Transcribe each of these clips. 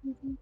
Mhm.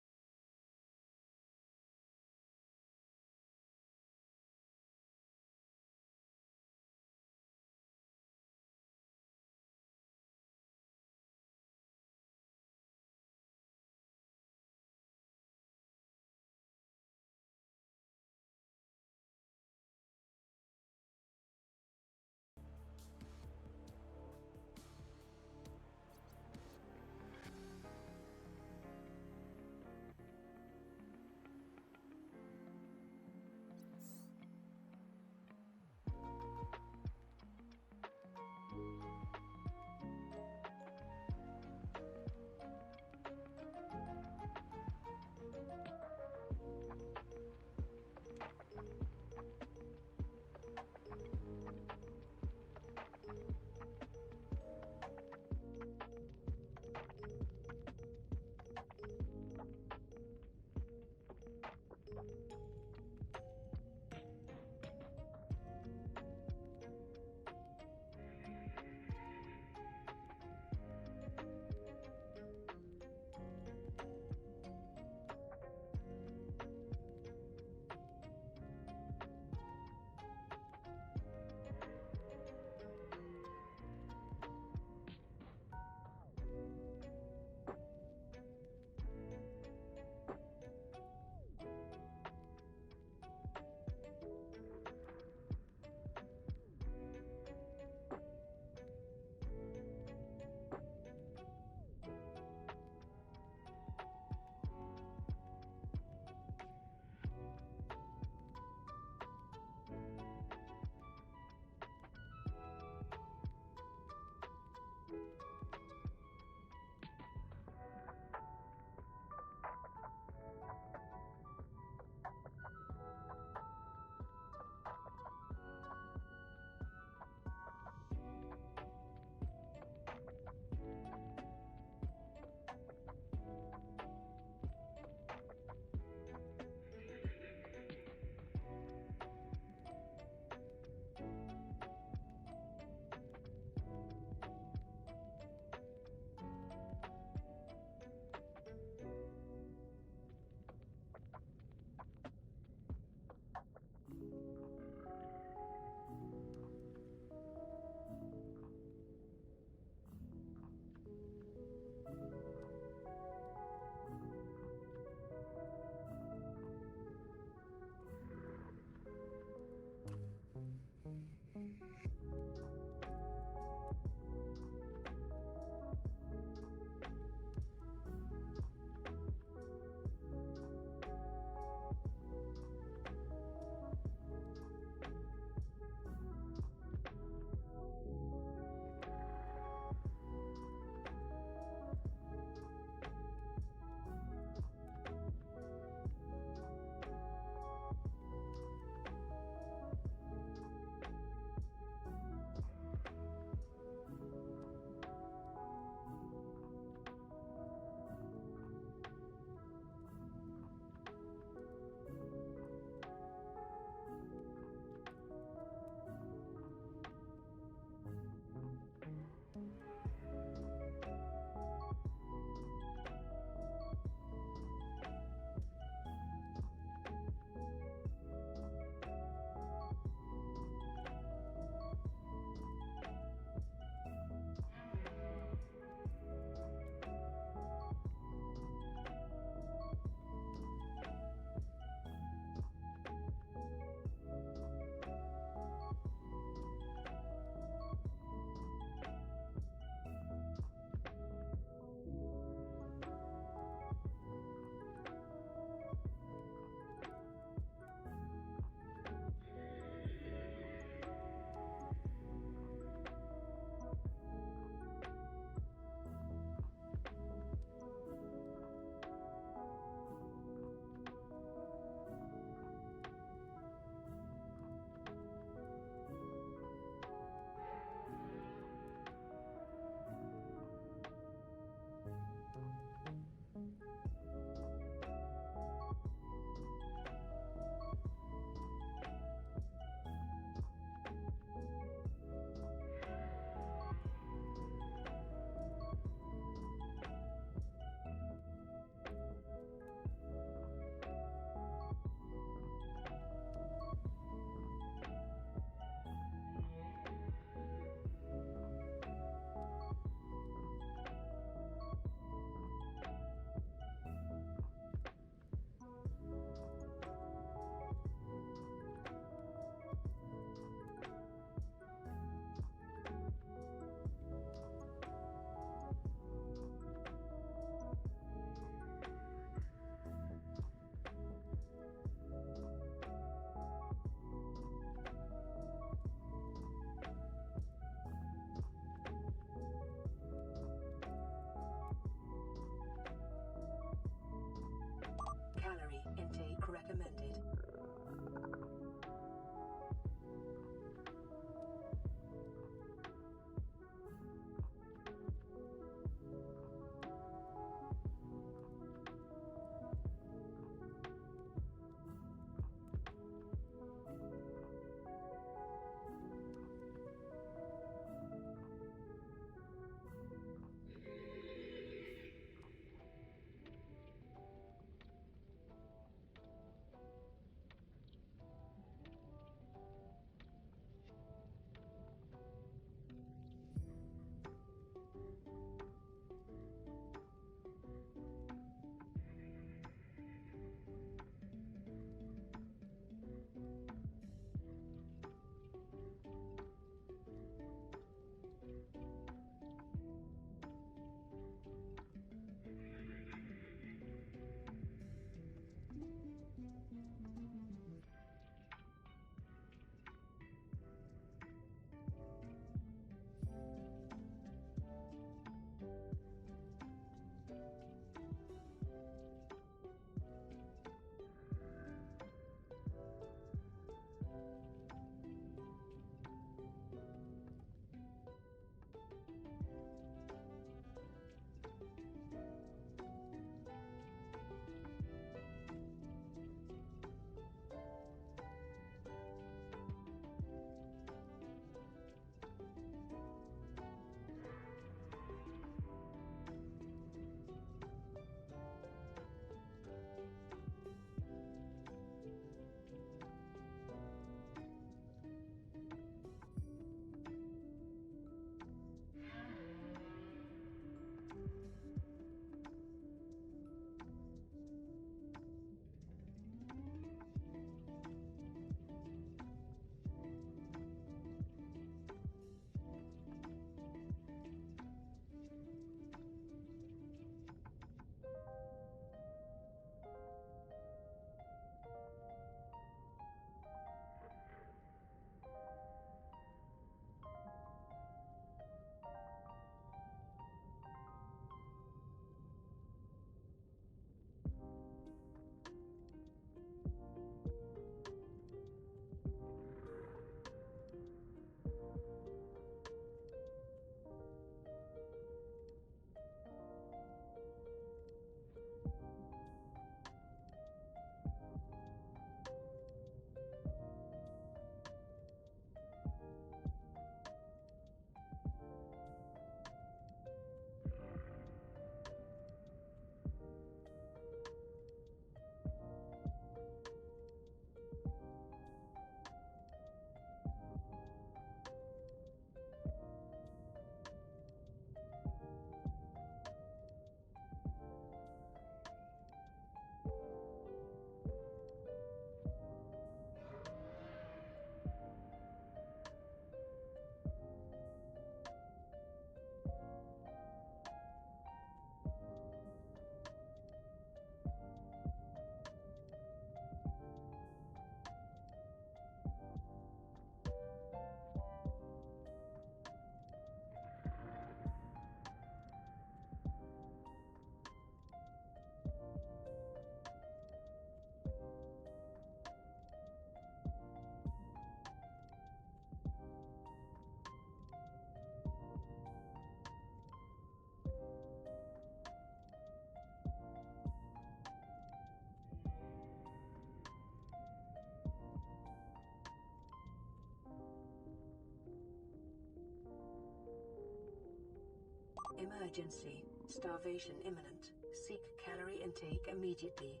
Emergency. Starvation imminent. Seek calorie intake immediately.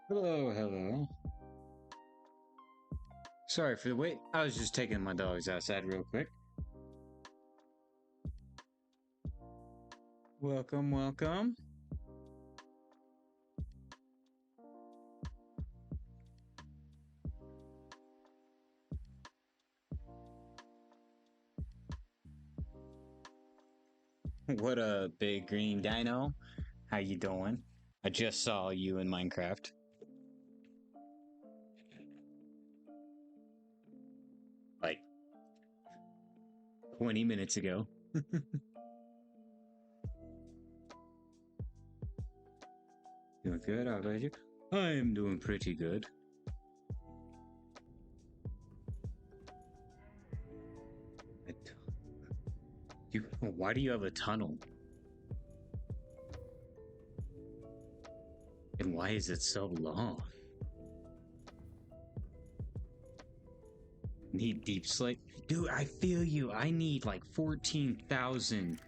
Hello, hello. Sorry for the wait. I was just taking my dogs outside real quick. Welcome, welcome. What a big green dino. How you doing? I just saw you in Minecraft. Like 20 minutes ago. Doing good, how about you? I'm doing pretty good. Why do you have a tunnel? And why is it so long? Need deep slate? Dude, I feel you. I need like 14,000.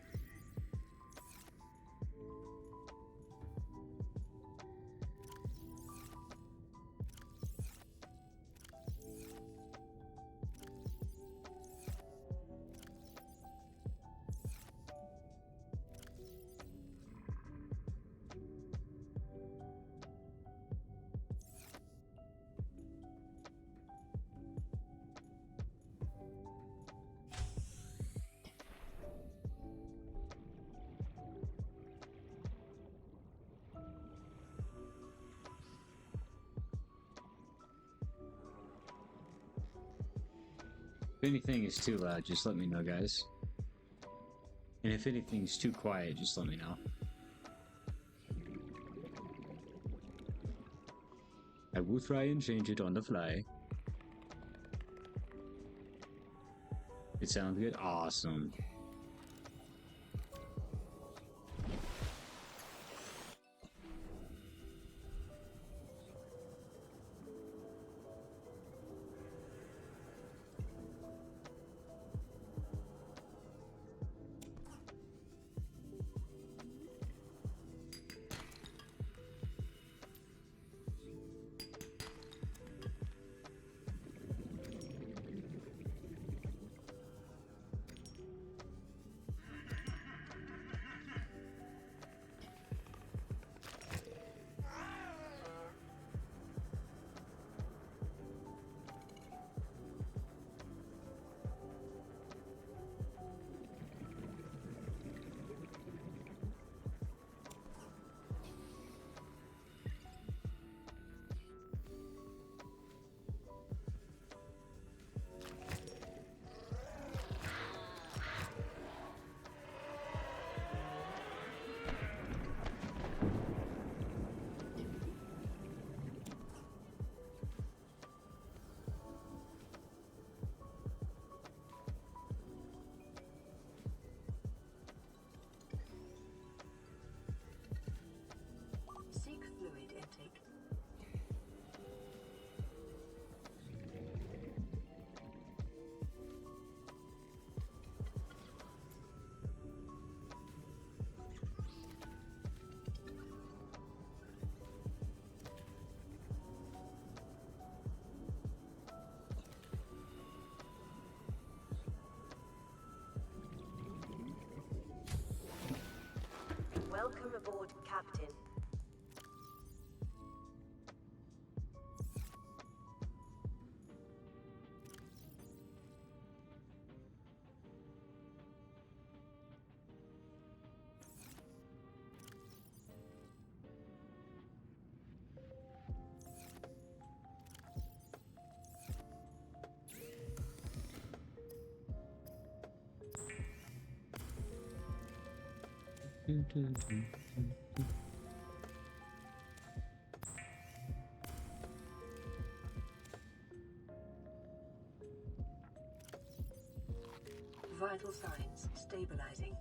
If anything is too loud, just let me know, guys. And if anything's too quiet, just let me know. I will try and change it on the fly. It sounds good? Awesome. Vital signs stabilizing.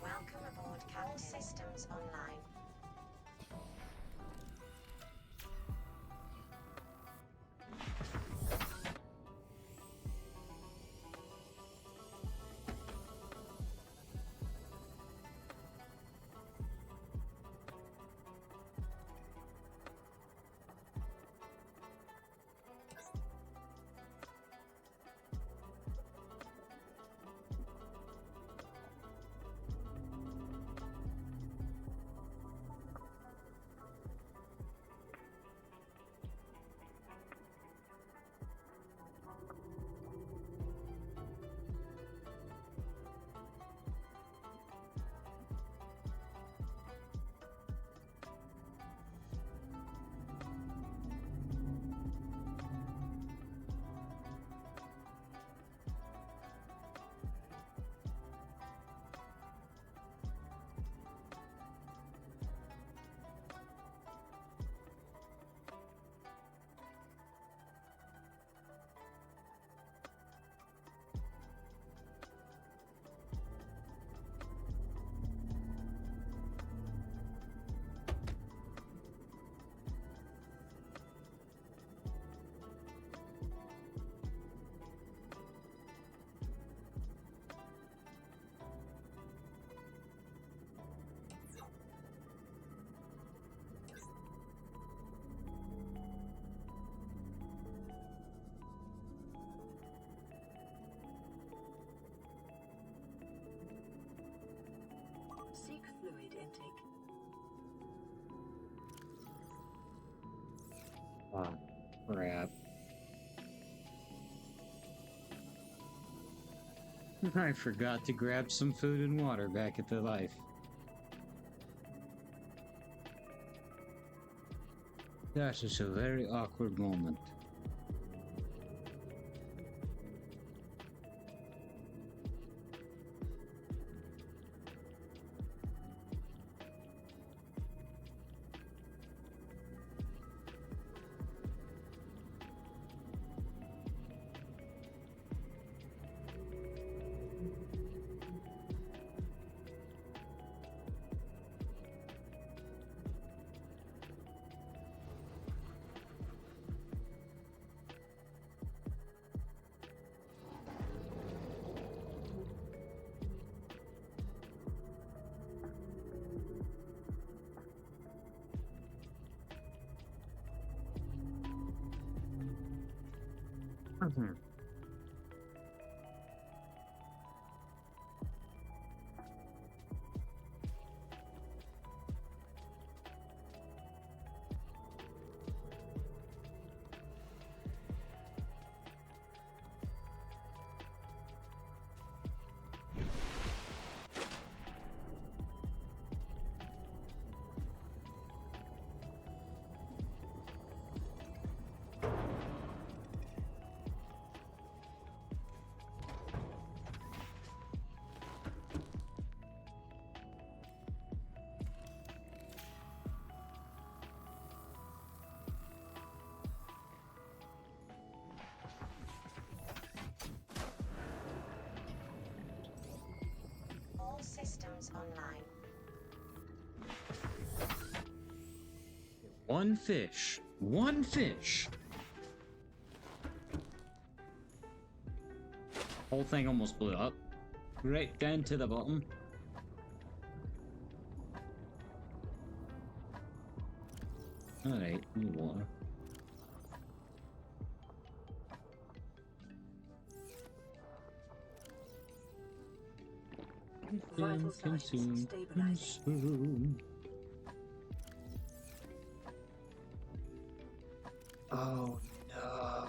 Welcome aboard Cal Systems Online. Seek fluid intake. Ah, crap. I forgot to grab some food and water back at the life. That is a very awkward moment. Mhm. online. One fish. One fish. Whole thing almost blew up. Right down to the bottom. Alright, need water. Vital signs stabilizing. Consume. Oh no.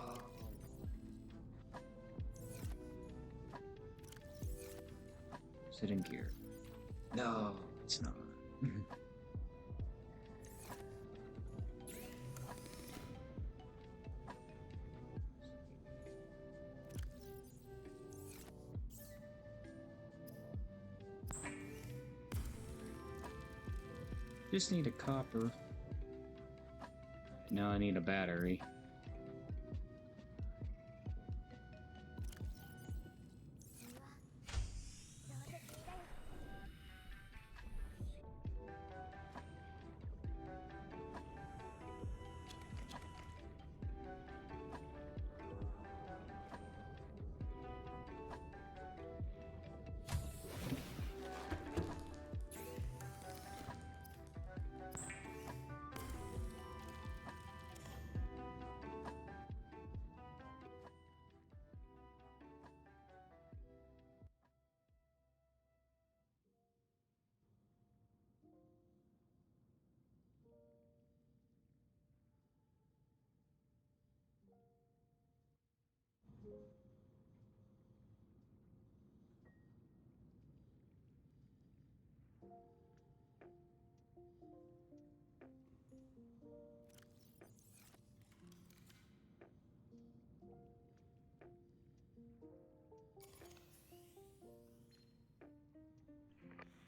Is it in gear? No, it's not. Just need a copper. Now I need a battery.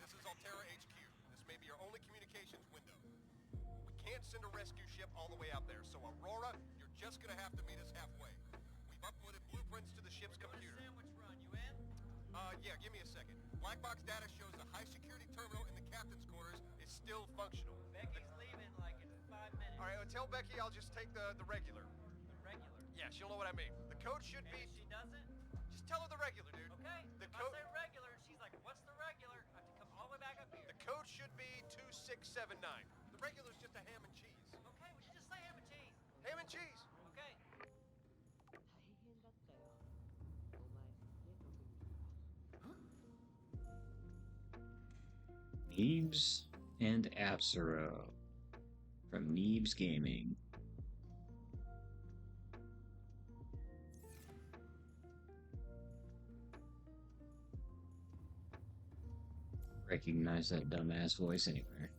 This is Alterra HQ. This may be your only communications window. We can't send a rescue ship all the way out there, so Aurora, you're just gonna have to meet us halfway. We've uploaded blueprints to the ship's computer. Sandwich run, you in? Yeah, give me a second. Black box data shows the high security terminal in the captain's quarters is still functional. Becky's leaving like in 5 minutes. All right, tell Becky I'll just take the regular. The regular. Yeah, she'll know what I mean. The code should And be... if she doesn't, Just tell her the regular, dude. okay. The If code... I say regular, and she's like, what's the regular? I have to come all the way back up here. The code should be 2679. The regular's just a ham and cheese. Okay, we should just say ham and cheese. Ham and cheese! Okay. 大変だったよ。お前すげえ特に。 Neebs and Apsaro from Neebs Gaming. Recognize that dumbass voice anywhere.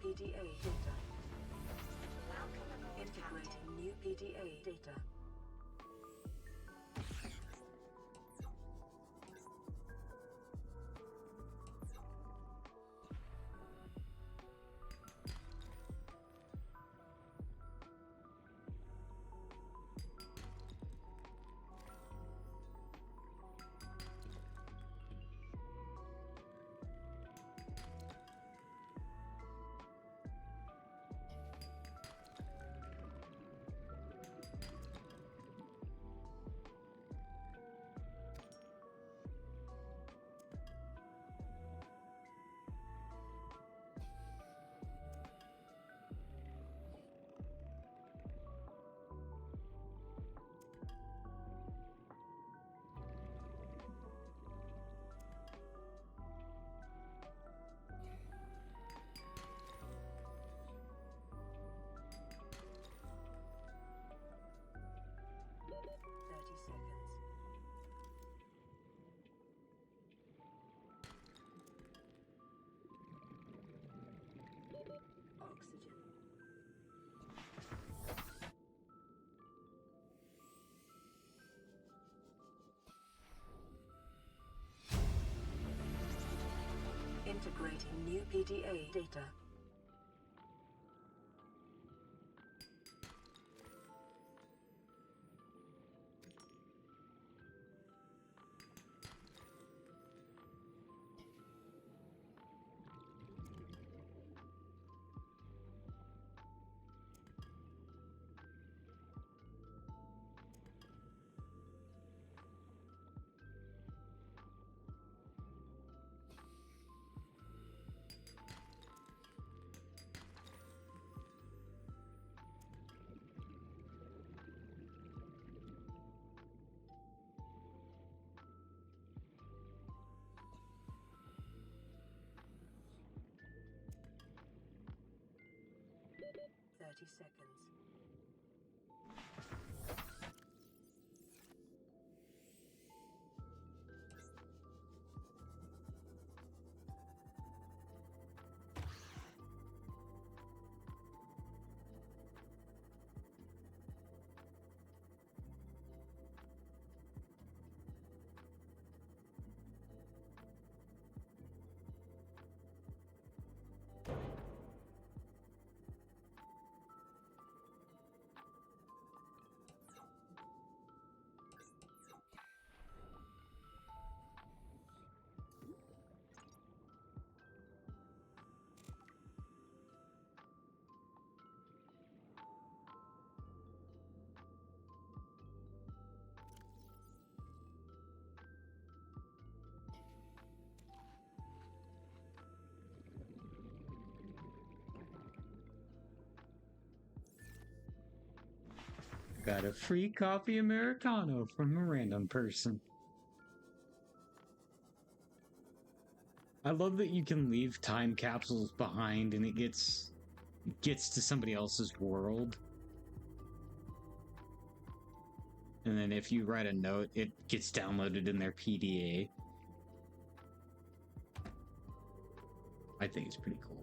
PDA data. Welcome aboard, Captain. Integrating new PDA data. Oxygen. Integrating new PDA data. Seconds. Got a free coffee Americano from a random person. I love that you can leave time capsules behind and it gets to somebody else's world. And then if you write a note, it gets downloaded in their PDA. I think it's pretty cool.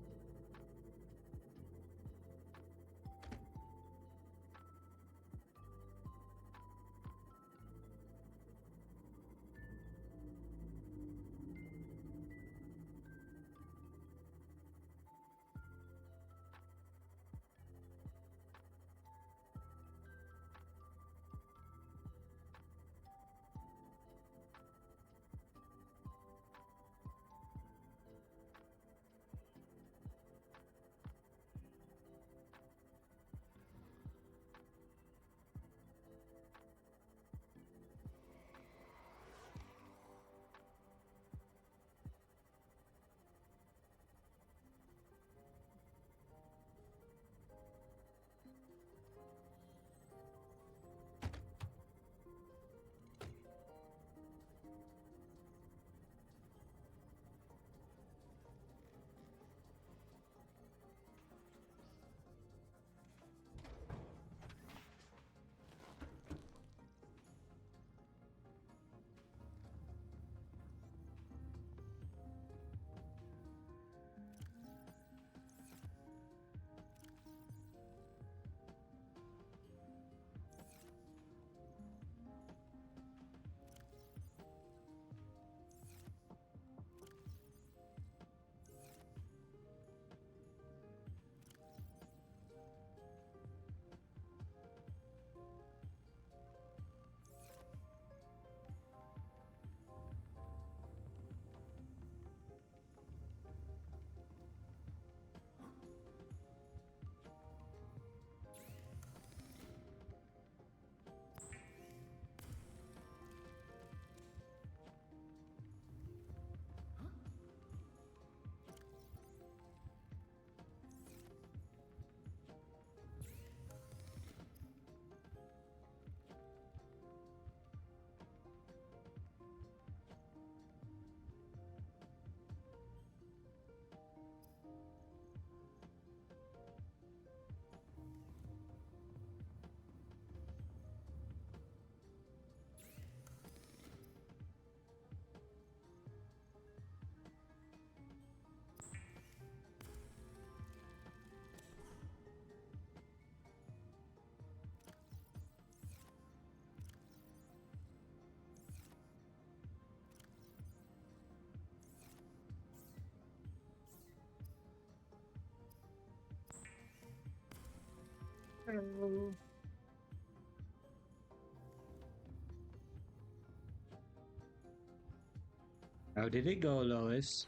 How did it go, Lois?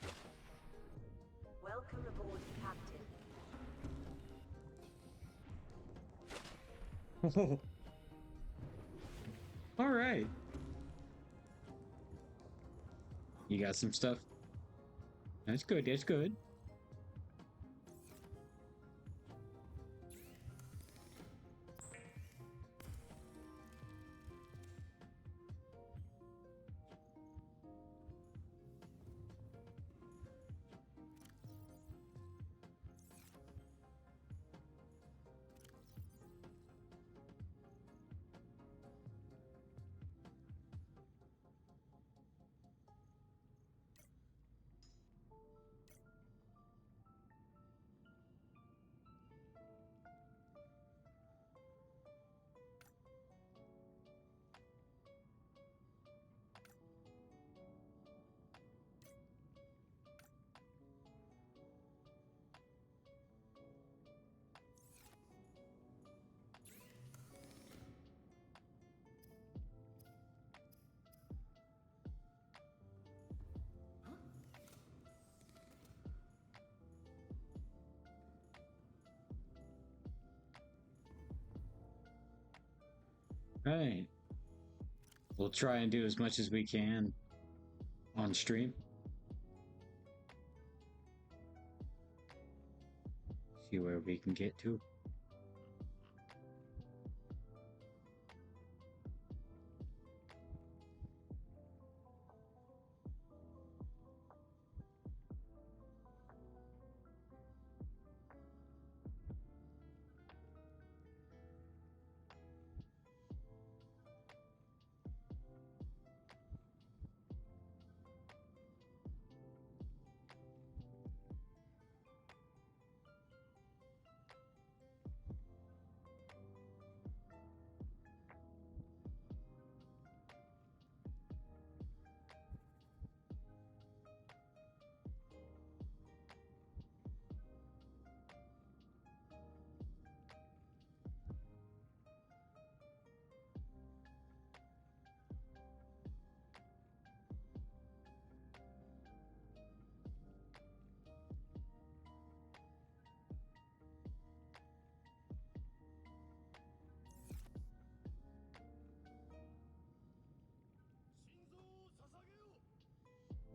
Welcome aboard, Captain. All right. You got some stuff. That's good. That's good. Right. We'll try and do as much as we can on stream. See where we can get to.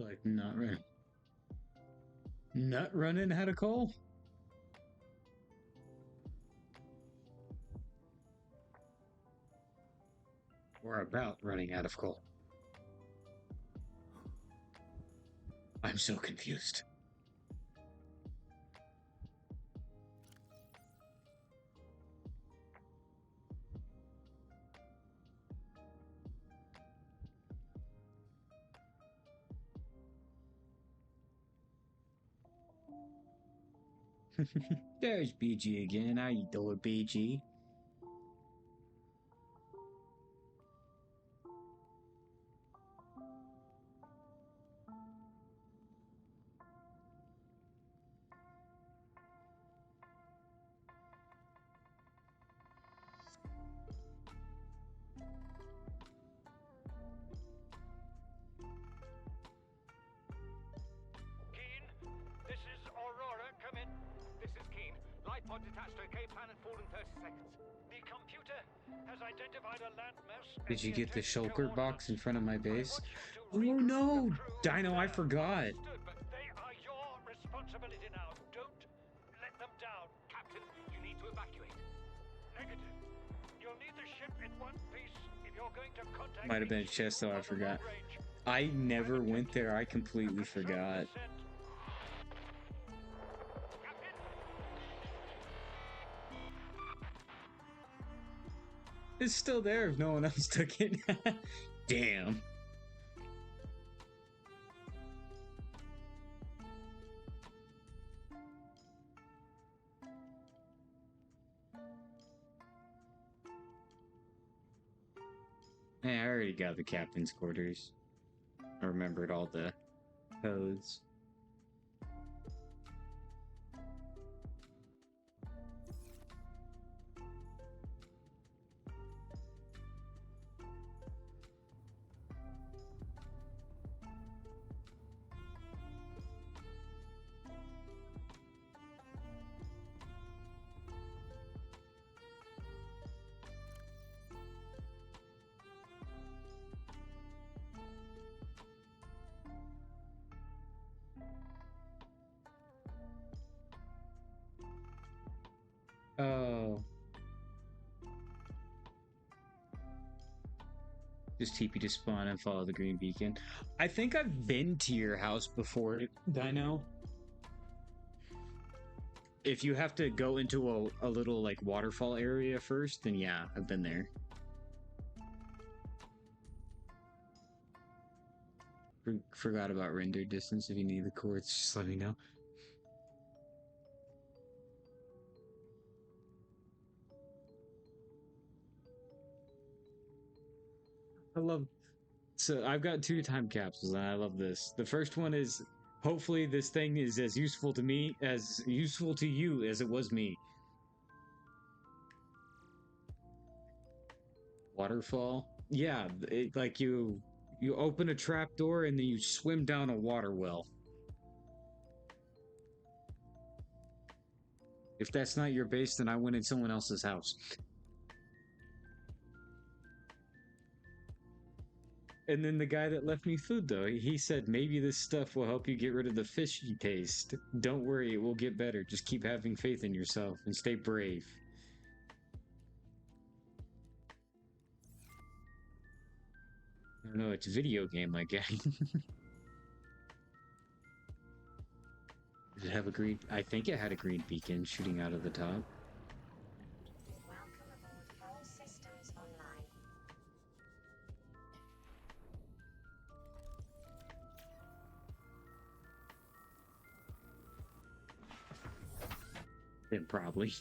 Like not running out of coal. We're about running out of coal. I'm so confused. There's BG again. How you doing, BG? Keen, this is Aurora. Come in. This is Keen. Light pod detached to a K plan and fall in 30 seconds. The computer has identified a landmass. Did you get the shulker box in front of my base? Oh no, Dino, I forgot. But they are your responsibility now. Don't let them down. Captain, you need to evacuate. Negative. You'll need the ship in one piece if you're going to contact. Might have been a chest though, I forgot. I never went there, I completely forgot. It's still there if no one else took it. Damn. Hey, I already got the captain's quarters. I remembered all the codes. Just TP to spawn and follow the green beacon. I think I've been to your house before, Dino. If you have to go into a little like waterfall area first, then yeah, I've been there. Forgot about render distance. If you need the coords, just let me know. I love. So I've got 2 time capsules, and I love this. The first one is hopefully this thing is as useful to me as useful to you as it was me. Waterfall. Yeah, like you open a trap door and then you swim down a water well. If that's not your base, then I went in someone else's house. And then the guy that left me food, though, he said, maybe this stuff will help you get rid of the fishy taste. Don't worry, it will get better. Just keep having faith in yourself and stay brave. I don't know, it's a video game, I guess. Did it have a green... I think it had a green beacon shooting out of the top. Welcome aboard. All systems online. Then probably.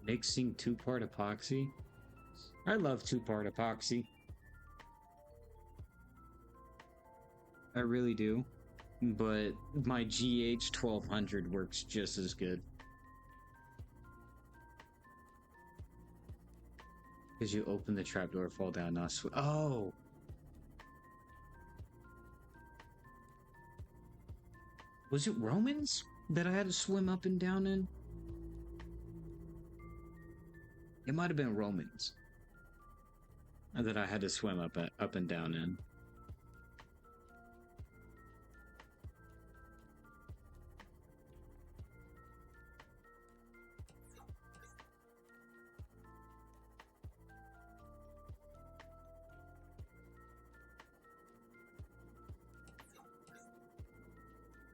Mixing 2-part epoxy. I love 2-part epoxy. I really do. But my GH 1200 works just as good. Because you open the trapdoor, fall down, not swim. Oh! Was it Romans that I had to swim up and down in? It might have been Romans that I had to swim up and down in.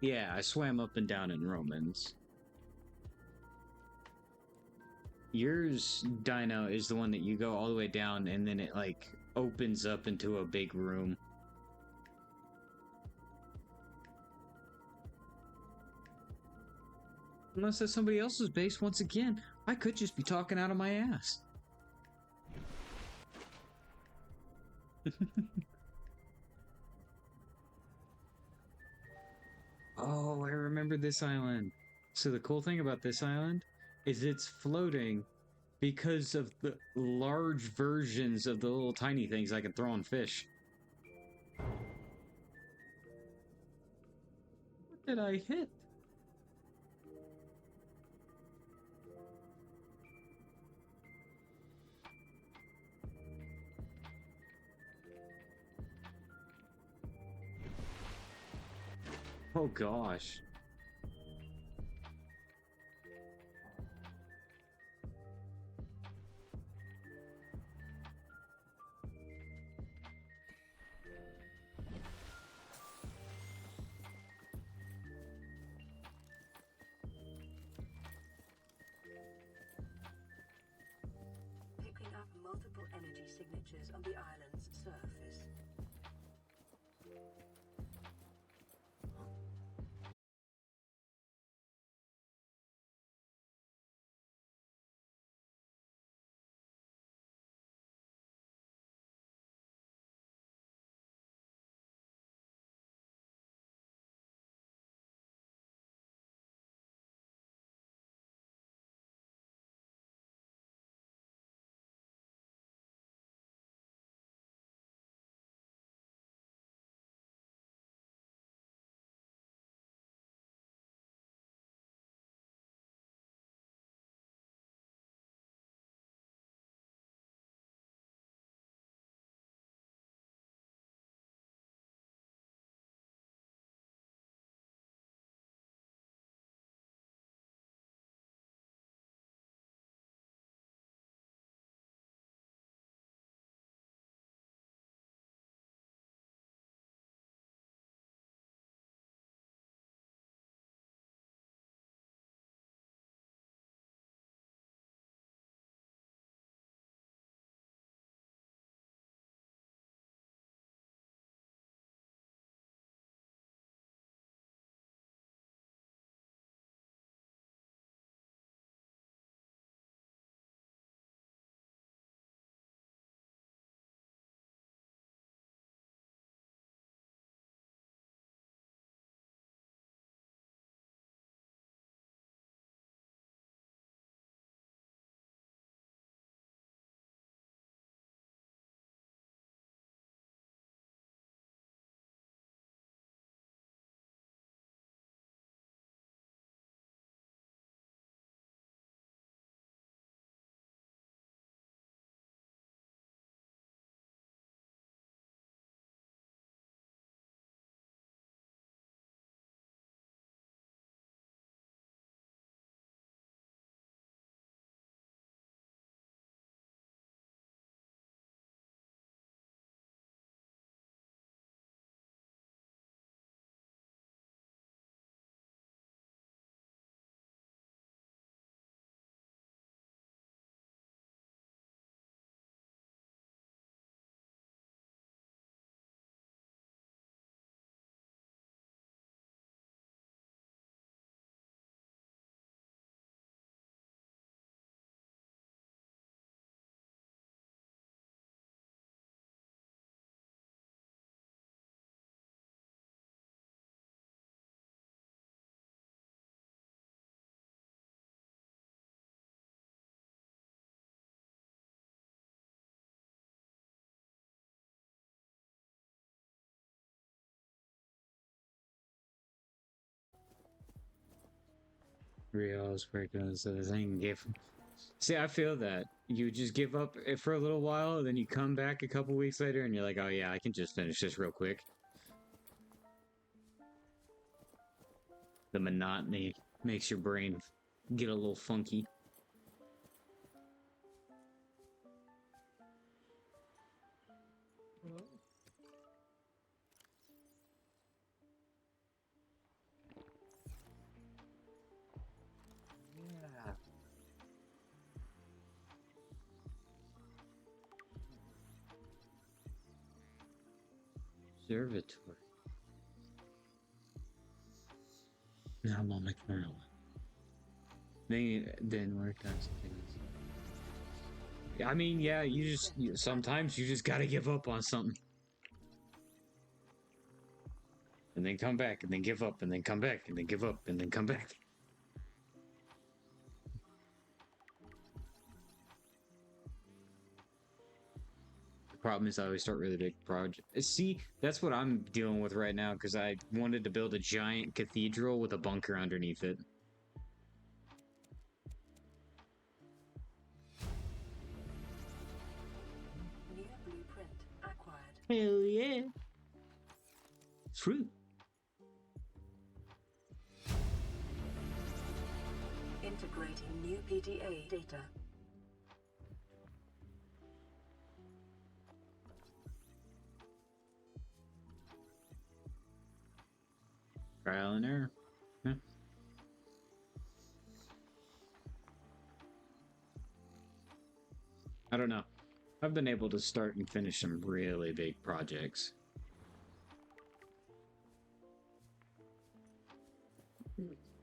Yeah, I swam up and down in Romans. Yours, Dino, is the one that you go all the way down and then it, like, opens up into a big room. Unless that's somebody else's base once again. I could just be talking out of my ass. Oh, I remember this island. So the cool thing about this island is it's floating because of the large versions of the little tiny things I can throw on fish. What did I hit? Oh gosh. Picking up multiple energy signatures on the island's surface. Reals breakdowns so the thing give. See, I feel that you just give up for a little while, then you come back a couple weeks later, and you're like, "Oh yeah, I can just finish this real quick." The monotony makes your brain get a little funky. Yeah. Observatory. Now I'm on McMurray. They didn't work on something else. I mean, yeah, sometimes you just gotta give up on something. And then come back, and then give up, and then come back, and then give up, and then come back. The problem is I always start really big projects. See, that's what I'm dealing with right now, because I wanted to build a giant cathedral with a bunker underneath it. New blueprint acquired. Hell yeah. Fruit. Integrating new PDA data. Trial and error. Yeah. I don't know. I've been able to start and finish some really big projects.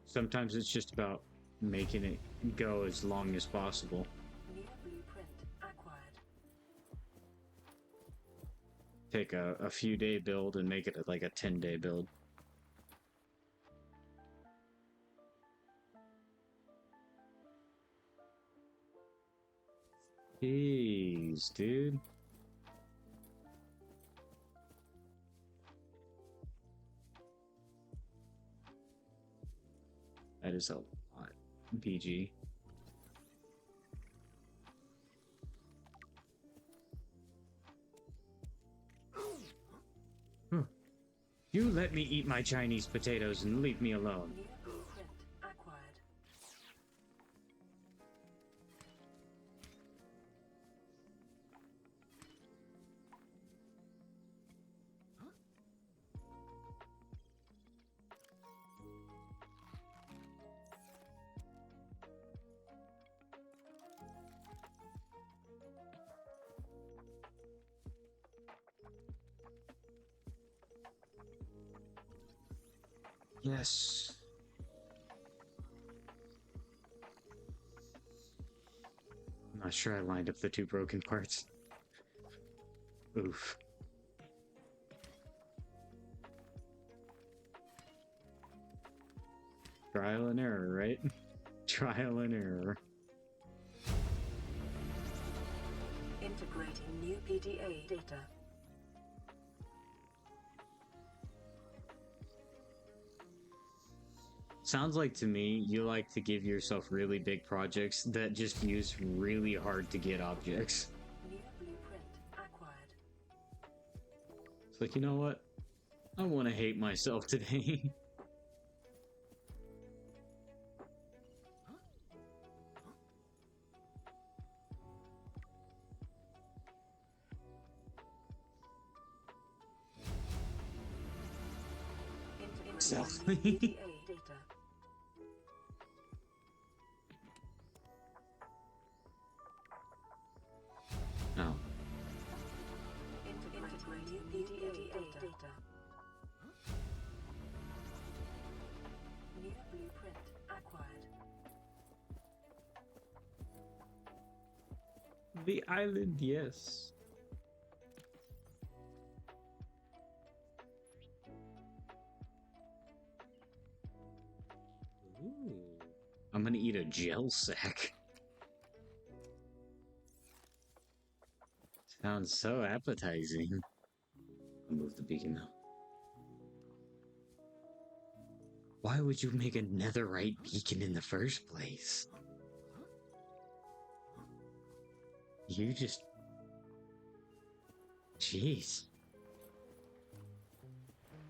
Sometimes it's just about making it go as long as possible. New blueprint acquired. Take a few day build and make it like a 10-day build. Jeez, dude. That is a lot. PG. You let me eat my Chinese potatoes and leave me alone. New blueprint acquired. Yes. I'm not sure I lined up the two broken parts. Oof. Trial and error, right? Trial and error. Integrating new PDA data. Sounds like to me you like to give yourself really big projects that just use really hard to get objects. New blueprint acquired. It's like, you know what? I want to hate myself today. Integrating new PDA data. Oh. Integrating new PDA data. New blueprint acquired. The island, yes. Ooh. I'm gonna eat a gel sack. Sounds so appetizing. I'll move the beacon now. Why would you make a netherite beacon in the first place? You just... Jeez.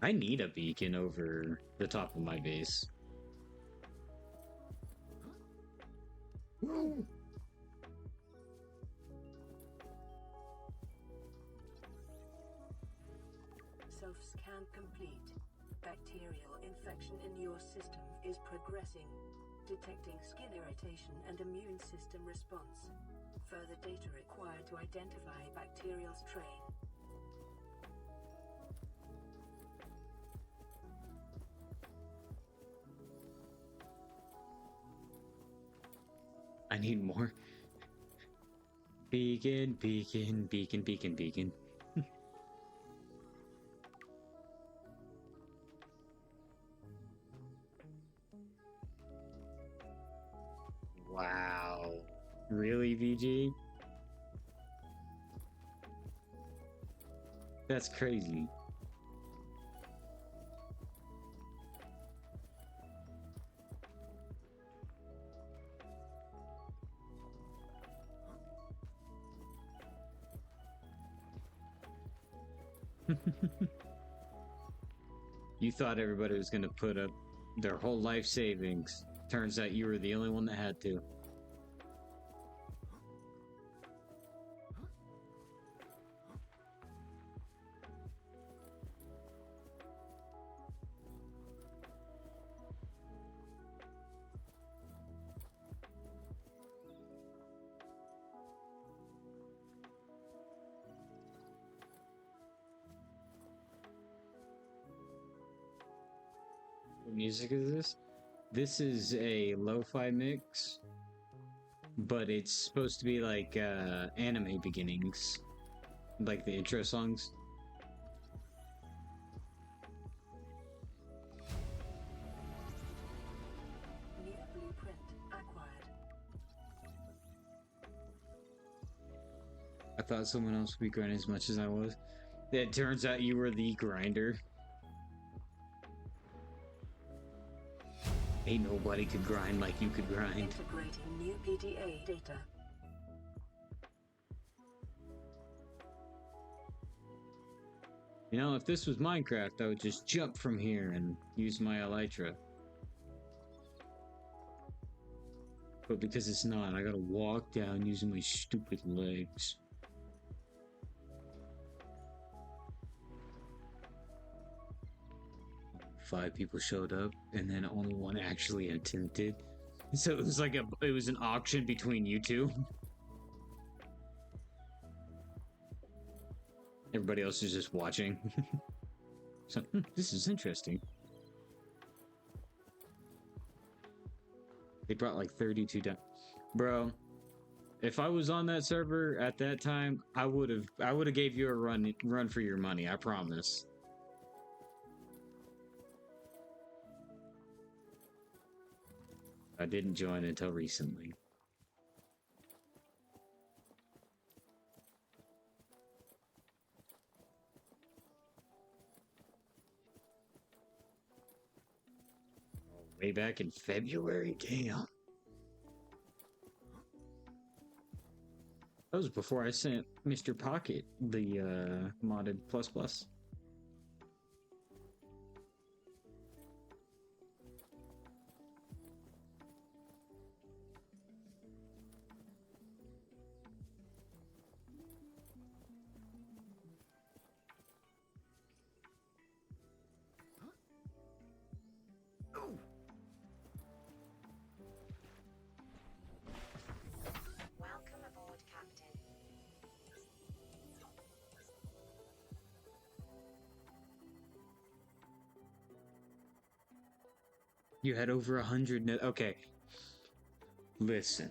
I need a beacon over the top of my base. Self-scan complete. Bacterial infection in your system is progressing. Detecting skin irritation and immune system response. Further data required to identify bacterial strain. I need more. Beacon, beacon, beacon, beacon, beacon. Wow. Really, VG? That's crazy. You thought everybody was gonna put up their whole life savings. Turns out you were the only one that had to. What music is this? This is a lo-fi mix, but it's supposed to be like anime beginnings, like the intro songs. New blueprint acquired. I thought someone else would be grinding as much as I was. It turns out you were the grinder. Ain't nobody could grind like you could grind. Integrating new PDA data. You know, if this was Minecraft, I would just jump from here and use my elytra. But because it's not, I gotta walk down using my stupid legs. Five people showed up, and then only one actually attempted. So it was like it was an auction between you two. Everybody else is just watching. So, this is interesting. They brought like 32 down. Bro, if I was on that server at that time, I would have gave you a run for your money, I promise. I didn't join until recently. Way back in February, damn. That was before I sent Mr. Pocket the modded ++. Welcome aboard, Captain. You had over 100. Okay. Listen.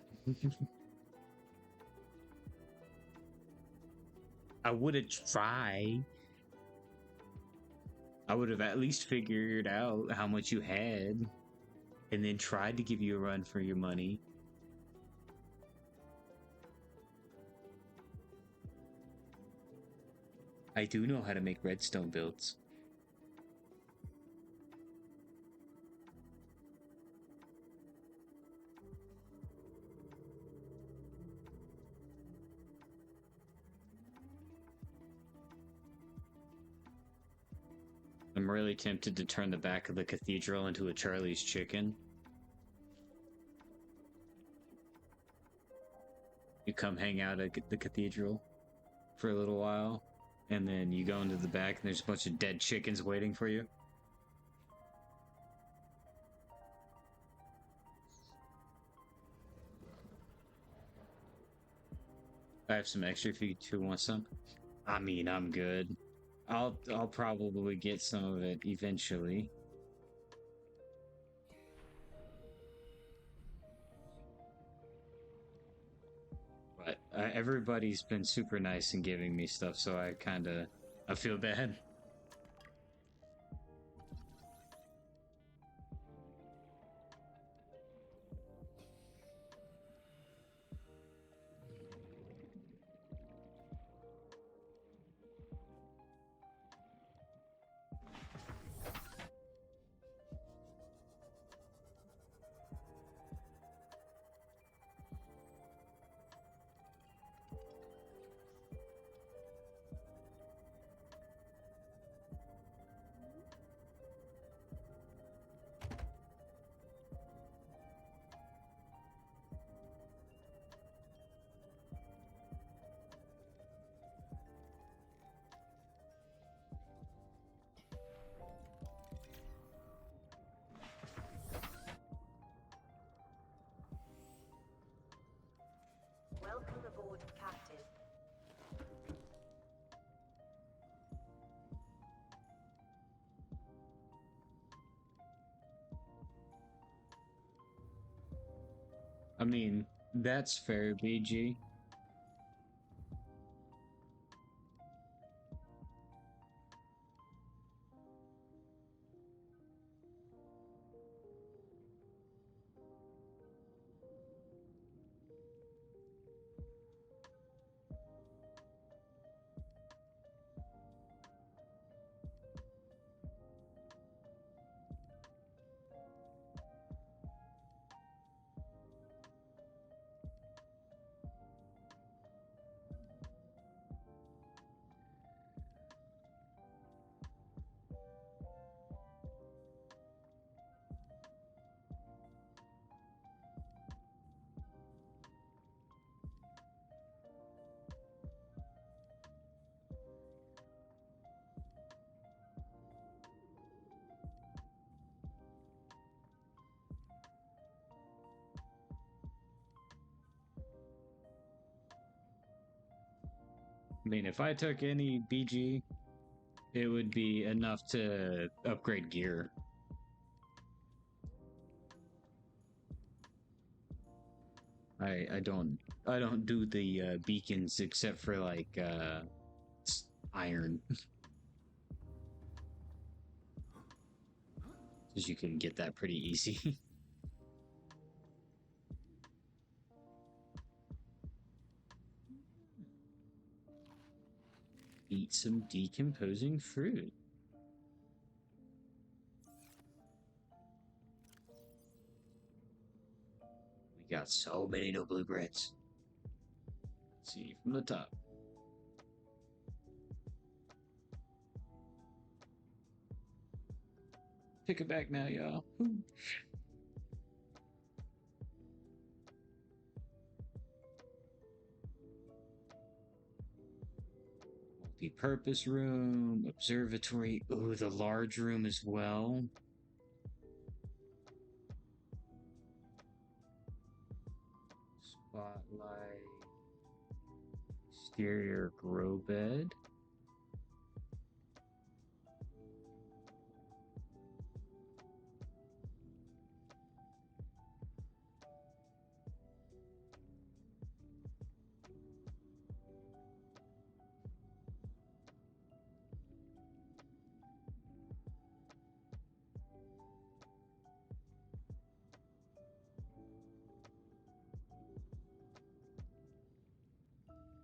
I would have tried. I would have at least figured out how much you had and then tried to give you a run for your money. I do know how to make redstone builds. I'm really tempted to turn the back of the cathedral into a Charlie's Chicken. You come hang out at the cathedral for a little while, and then you go into the back and there's a bunch of dead chickens waiting for you. I have some extra if you two want some. I mean, I'm good. I'll probably get some of it eventually. But everybody's been super nice in giving me stuff, so I feel bad. Welcome aboard, Captain. I mean, that's fair, BG. I mean, if I took any BG, it would be enough to upgrade gear. I don't do the beacons except for like iron. Because you can get that pretty easy. Eat some decomposing fruit. We got so many no blueprints. Let's see from the top. Pick it back now, y'all. Multi-purpose room, observatory. Ooh, the large room as well. Spotlight. Exterior grow bed.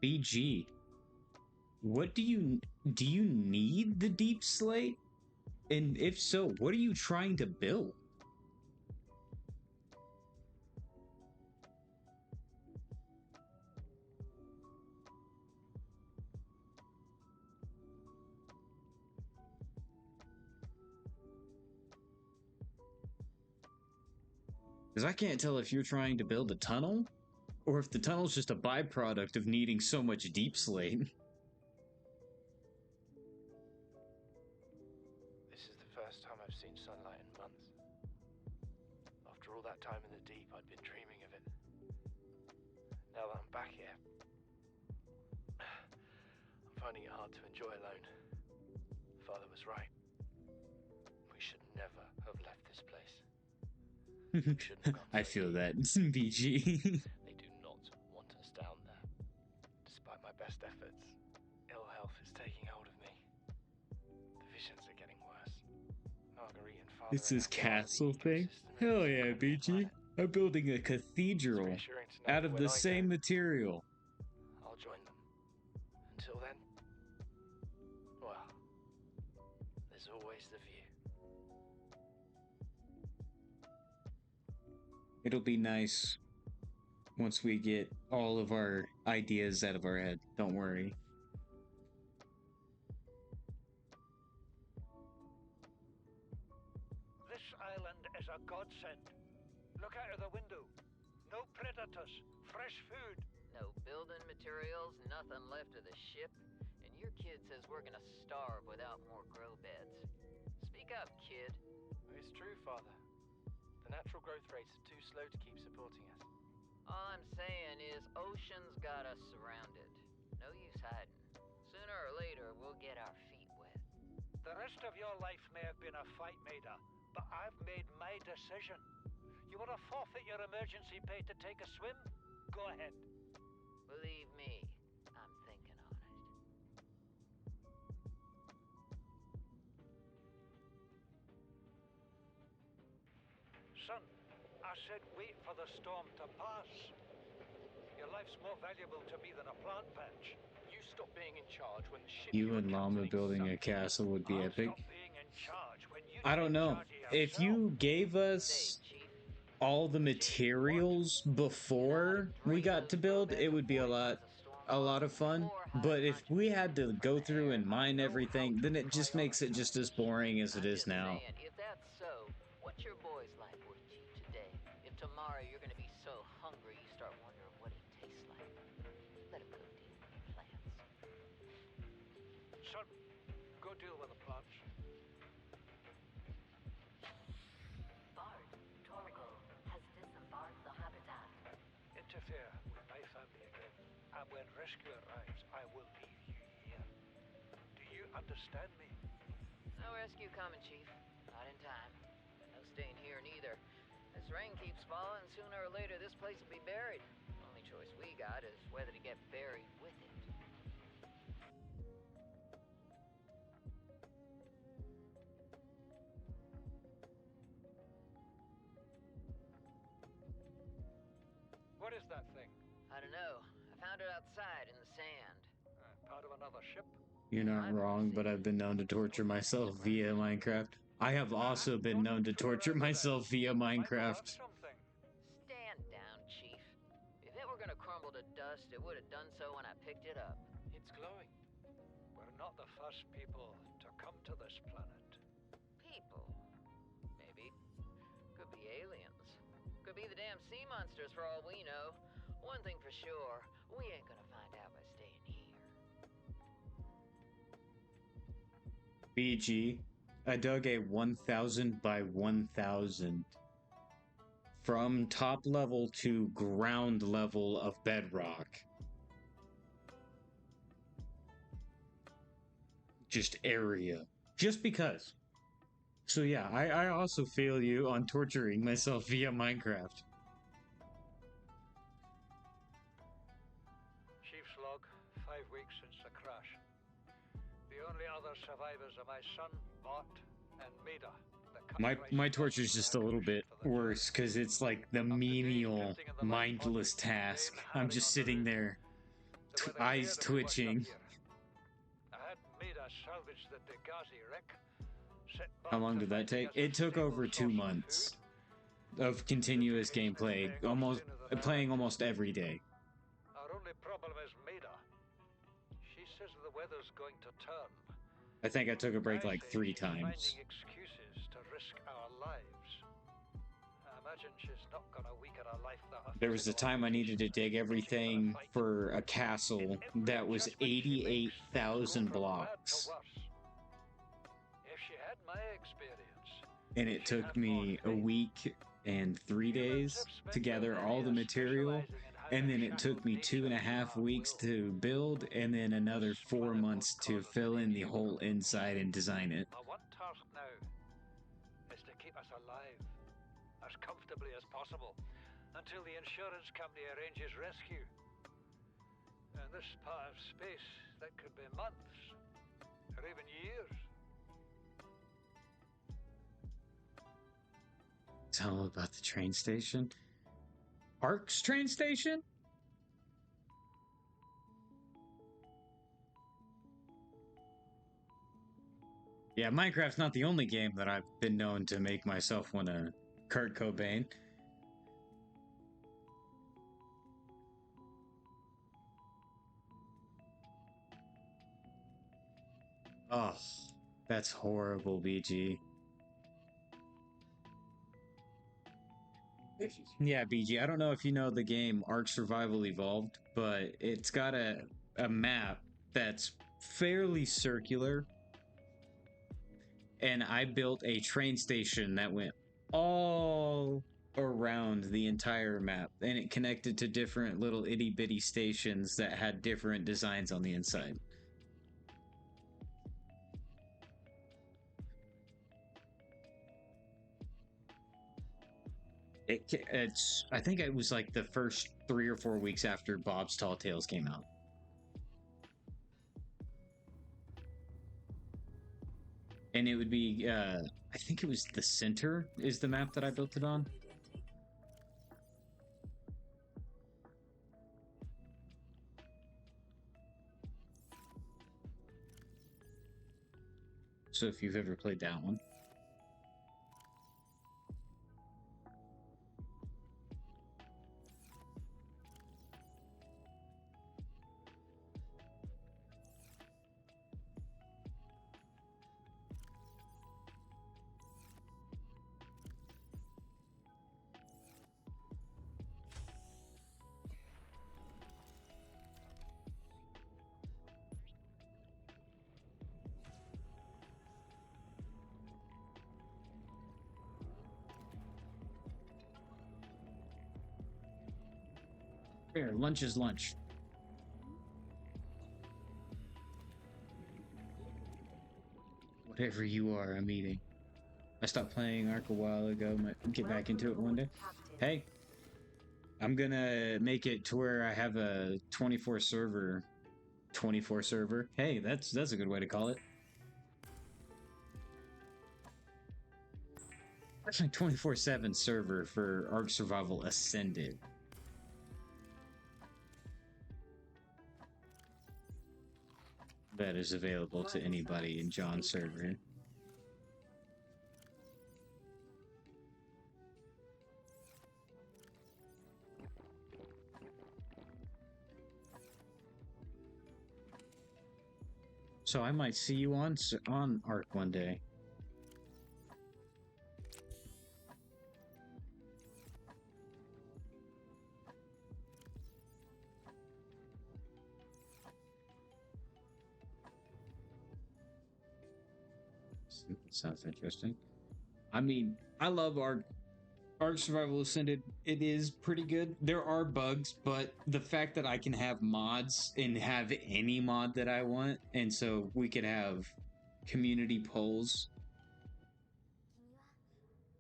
BG, what do you need the deep slate? And if so, what are you trying to build? Because I can't tell if you're trying to build a tunnel, or if the tunnel's just a byproduct of needing so much deep slate. This is the first time I've seen sunlight in months. After all that time in the deep, I'd been dreaming of it. Now that I'm back here, I'm finding it hard to enjoy alone. Father was right. We should never have left this place. We shouldn't have gone I so feel deep. that, BG. They do not want us down there. Despite my best efforts, ill health is taking hold of me. The visions are getting worse. Marguerite and Father It's are this now part of the castle thing? ecosystem of Hell this yeah, incredible BG. planet. I'm building a It's cathedral reassuring to know out that of when the I same go, material. I'll join them. Until then, well, there's always the view. It'll be nice once we get all of our ideas out of our head. Don't worry. This island is a godsend. Look out of the window. No predators, fresh food. No building materials, nothing left of the ship, and your kid says we're gonna starve without more grow beds. Speak up, kid. It's true, Father. The natural growth rates are too slow to keep supporting us. All I'm saying is ocean's got us surrounded. No use hiding. Sooner or later, we'll get our feet wet. The rest of your life may have been a fight, Maida, but I've made my decision. You want to forfeit your emergency pay to take a swim? Go ahead. Believe me, I'm thinking on it. Son, I said wait for the storm to pass. Your life's more valuable to me than a plant patch. You stop being in charge when the ship You you're and Llama captaining building a sucks. castle would be I'll epic. stop being in charge when you I don't take know. charge of If yourself. you gave Say, us Chief, all the materials before we got to build, it would be a lot of fun. But if we had to go through and mine everything, then it just makes it just as boring as it I'm is just now. saying, if that's so, what's your boy's life worth to you today? If tomorrow you're gonna be so hungry you start wondering what it tastes like, let him go deal with the plants. Son, go deal with the plants. Bard, Torgo has disembarked the habitat. Interfere with my family again, and when rescue arrives, I will leave you here. Do you understand me? No rescue coming, Chief. Not in time. No staying here neither. This rain keeps falling, sooner or later this place will be buried. Only choice we got is whether to get buried with it. What is that thing? I don't know. I found it outside in the sand. Part of another ship? You're not wrong, but I've been known to torture myself via Minecraft. I have also been known to torture myself via Minecraft. Something. Stand down, Chief. If it were gonna crumble to dust, it would have done so when I picked it up. It's glowing. We're not the first people to come to this planet. People. Maybe. Could be aliens. Could be the damn sea monsters for all we know. One thing for sure, we ain't gonna find out by staying here. BG, I dug a 1,000 by 1,000 from top level to ground level of bedrock. Just area. Just because. So yeah, I also feel you on torturing myself via Minecraft. Chief's log, 5 weeks since the crash. The only other survivors are my son, Bart, and Maida. My torture's just a little bit worse because it's like the menial, mindless task. I'm just sitting there, eyes twitching. I had Maida salvage the Degazi wreck. set How Bart long to did that finding take? us a It took stable over 2 source of months food. of continuous gameplay, playing almost every day. Our only problem is Maida. She says the weather's going to turn. I think I took a break I like say 3 she's times. finding excuses to risk our lives. I imagine she's not gonna weaken her life that her There was a physical time I needed to applications dig make her everything fight. for a castle In every that was judgment she makes, things go 88,000 from bad to blocks. worse. If she had my experience, And if it she took had me more a faith, week and 3 humans days have to spent gather all the millennia material. specializing in how And to then it took shackle me nature to 2.5 our weeks will. to build, and then another 4 Split it won't months to cause us fill any in the trouble. whole inside and design it. My one task now is to keep us alive as comfortably as possible until the insurance company arranges rescue. In this part of space, that could be months or even years. Tell about the train station. Ark's train station? Yeah, Minecraft's not the only game that I've been known to make myself want to Kurt Cobain. Oh, that's horrible, BG. Yeah, BG, I don't know if you know the game Ark Survival Evolved, but it's got a map that's fairly circular. And I built a train station that went all around the entire map. And it connected to different little itty bitty stations that had different designs on the inside. It's I think it was like the first 3 or 4 weeks after Bob's Tall Tales came out. And it would be I think it was the center is the map that I built it on. So if you've ever played that one. Fair, lunch is lunch. Whatever you are, I'm eating. I stopped playing Ark a while ago. Might get back into it one day. Hey, I'm gonna make it to where I have a 24 server. 24 server. Hey, that's a good way to call it. That's my 24/7 server for Ark Survival Ascended. That is available to anybody in John's server. So I might see you on Ark one day. Sounds interesting. I mean, I love Ark Survival Ascended. It is pretty good. There are bugs, but the fact that I can have mods and have any mod that I want, and so we could have community polls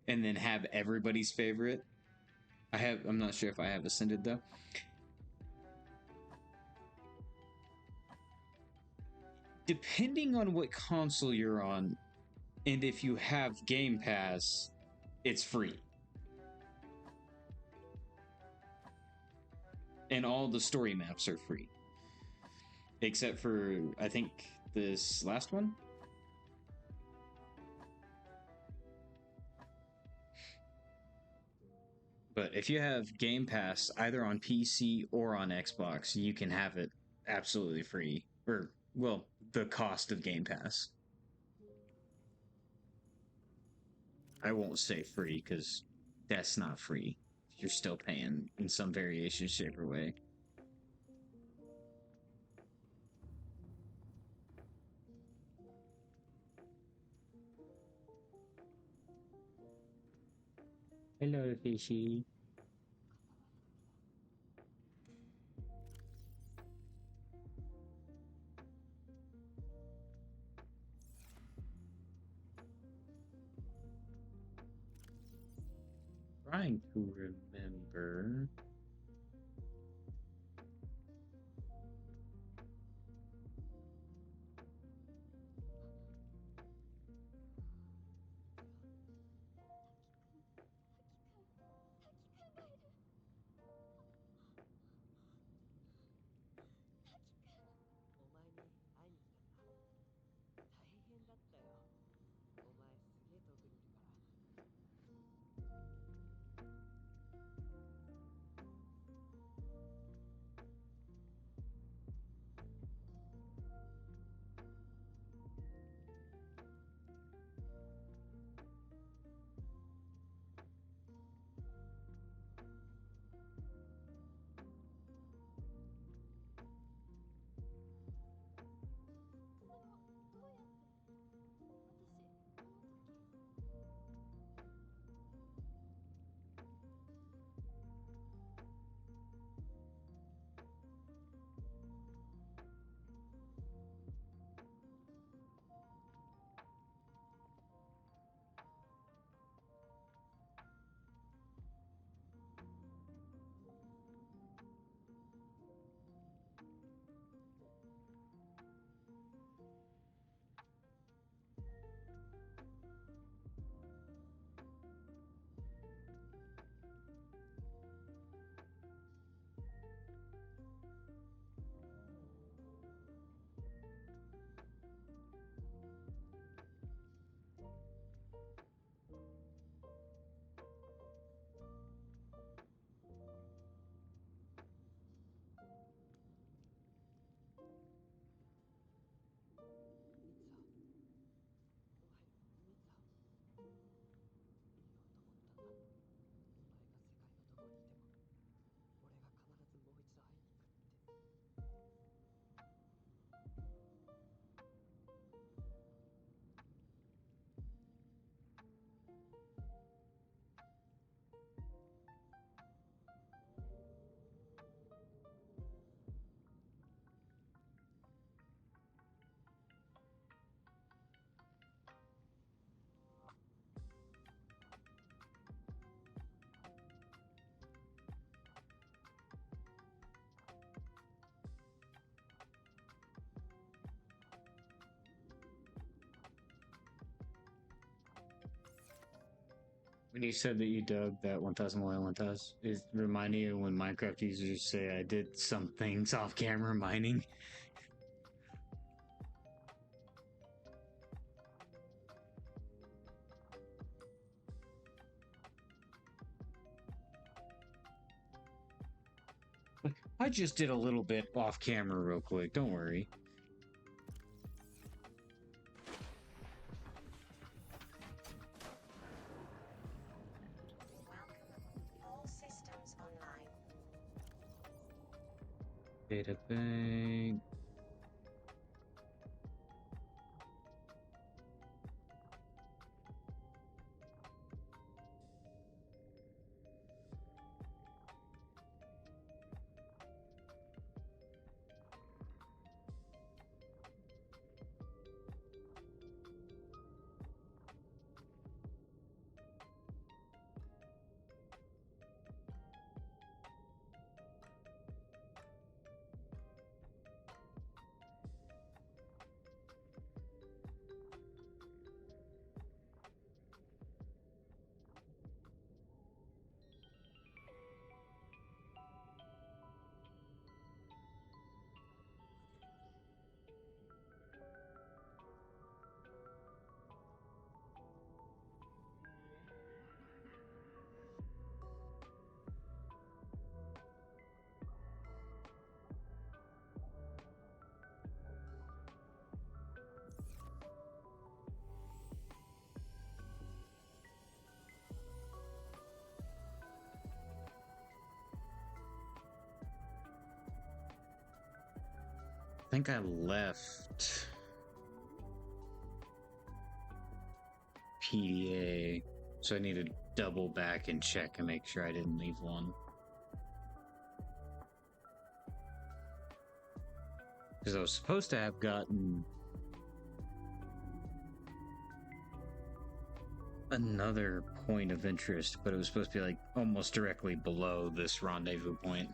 and then have everybody's favorite. I'm not sure if I have Ascended though. Depending on what console you're on, and if you have Game Pass, it's free. And all the story maps are free. Except for, I think, this last one? But if you have Game Pass, either on PC or on Xbox, you can have it absolutely free. Or, well, the cost of Game Pass. I won't say free, because that's not free. You're still paying in some variation, shape, or way. Hello, fishy. Trying to remember. When you said that you dug that 1000 oil 1000, it reminded you when Minecraft users say I did some things off camera mining. I just did a little bit off camera real quick, don't worry. All systems online. Data bank. think I left PDA, so I need to double back and check and make sure I didn't leave one. Because I was supposed to have gotten another point of interest, but it was supposed to be like almost directly below this rendezvous point.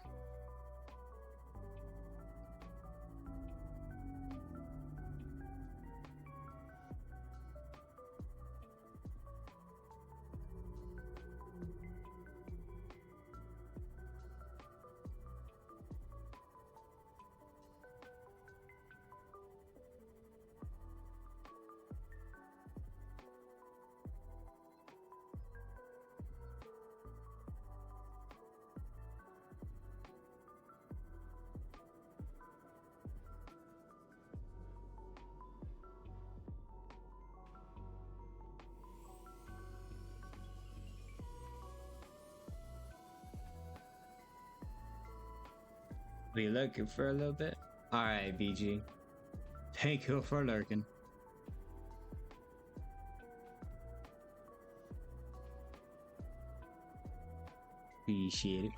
Be looking for a little bit? Alright, BG. Thank you for lurking. Appreciate it.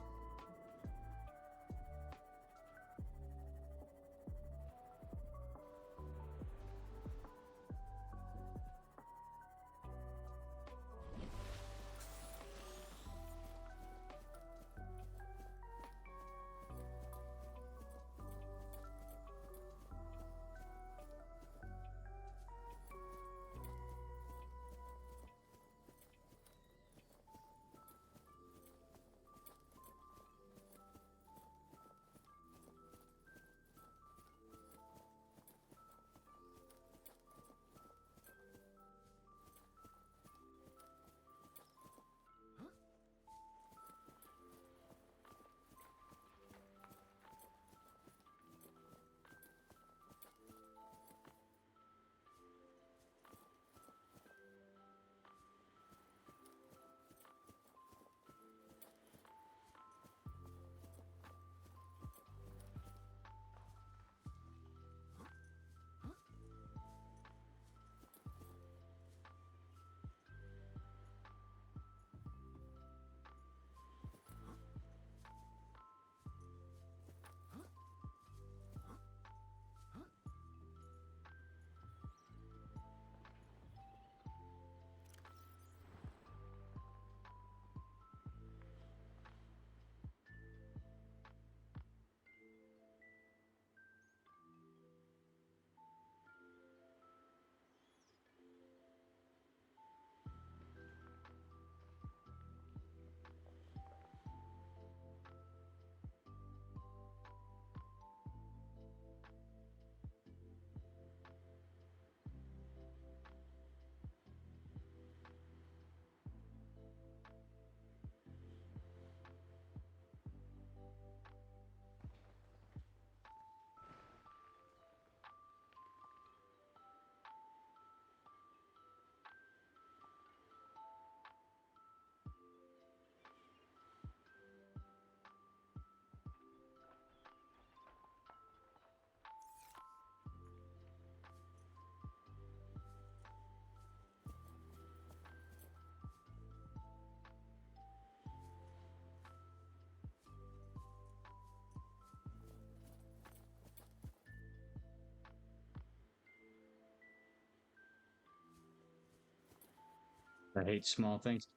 I hate small things.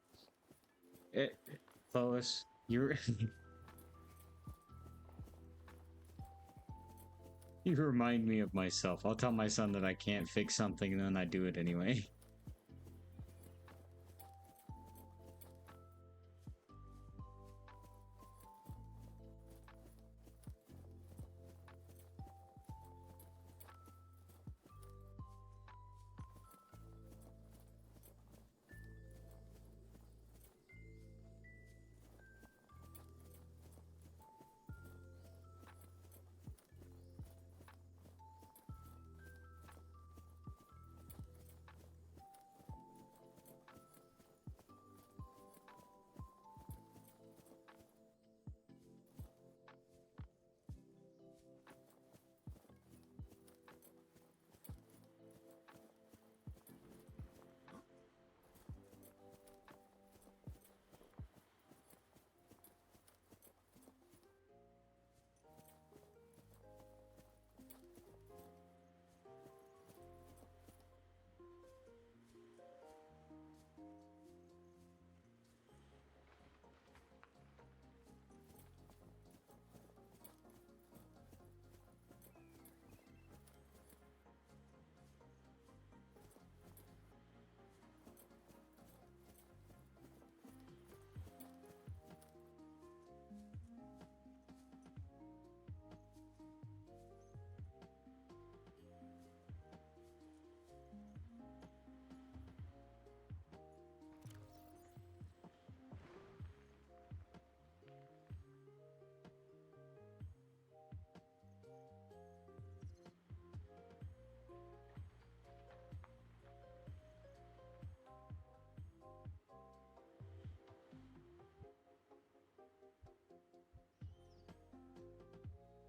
Lois, you're you remind me of myself. I'll tell my son that I can't fix something and then I do it anyway.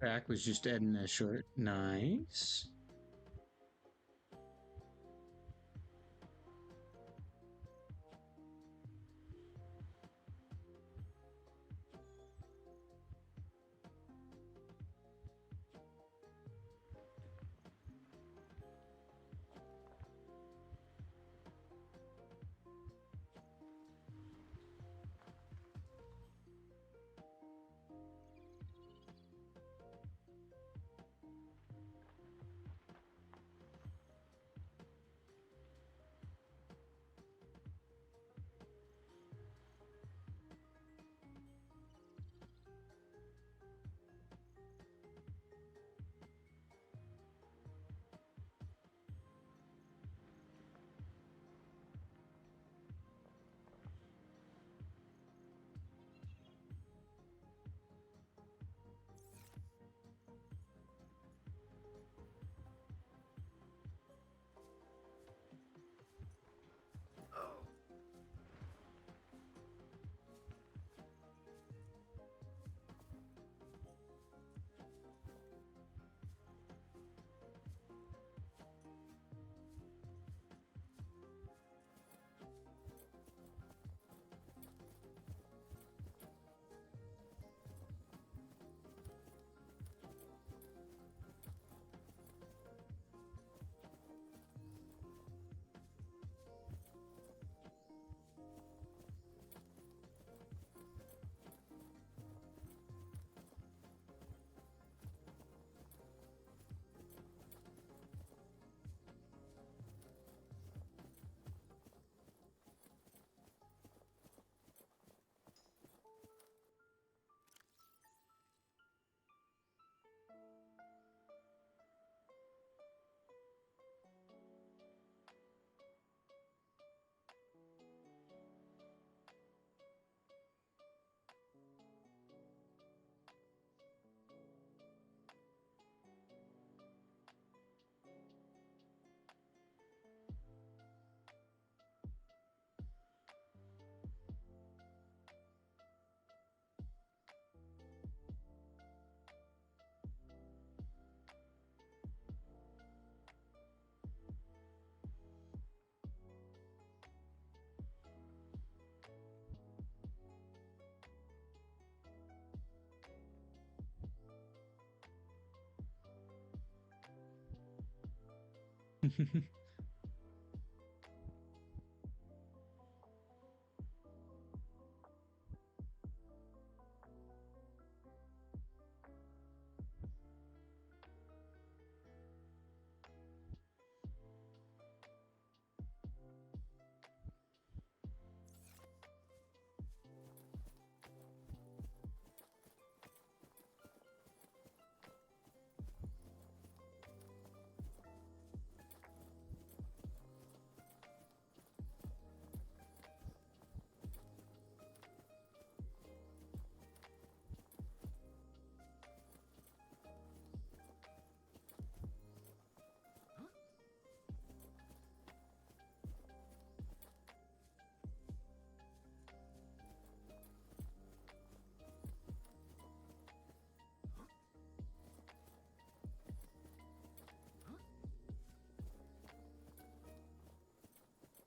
Back was just Edna short. Nice.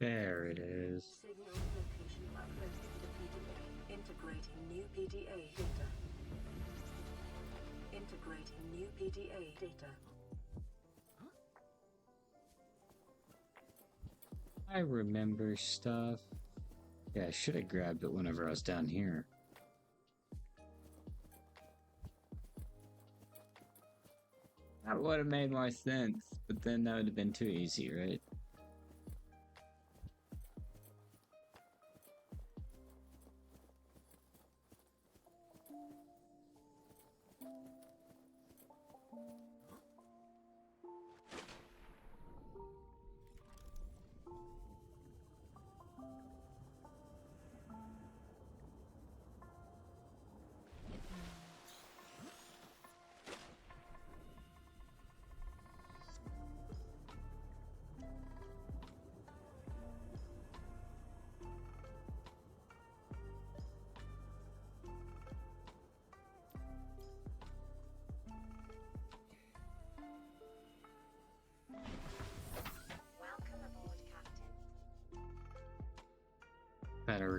There it is. Signal location uplink to the PDA. Integrating new PDA data. Integrating new PDA data. I remember stuff. Yeah, I should have grabbed it whenever I was down here. That would have made more sense, but then that would have been too easy, right?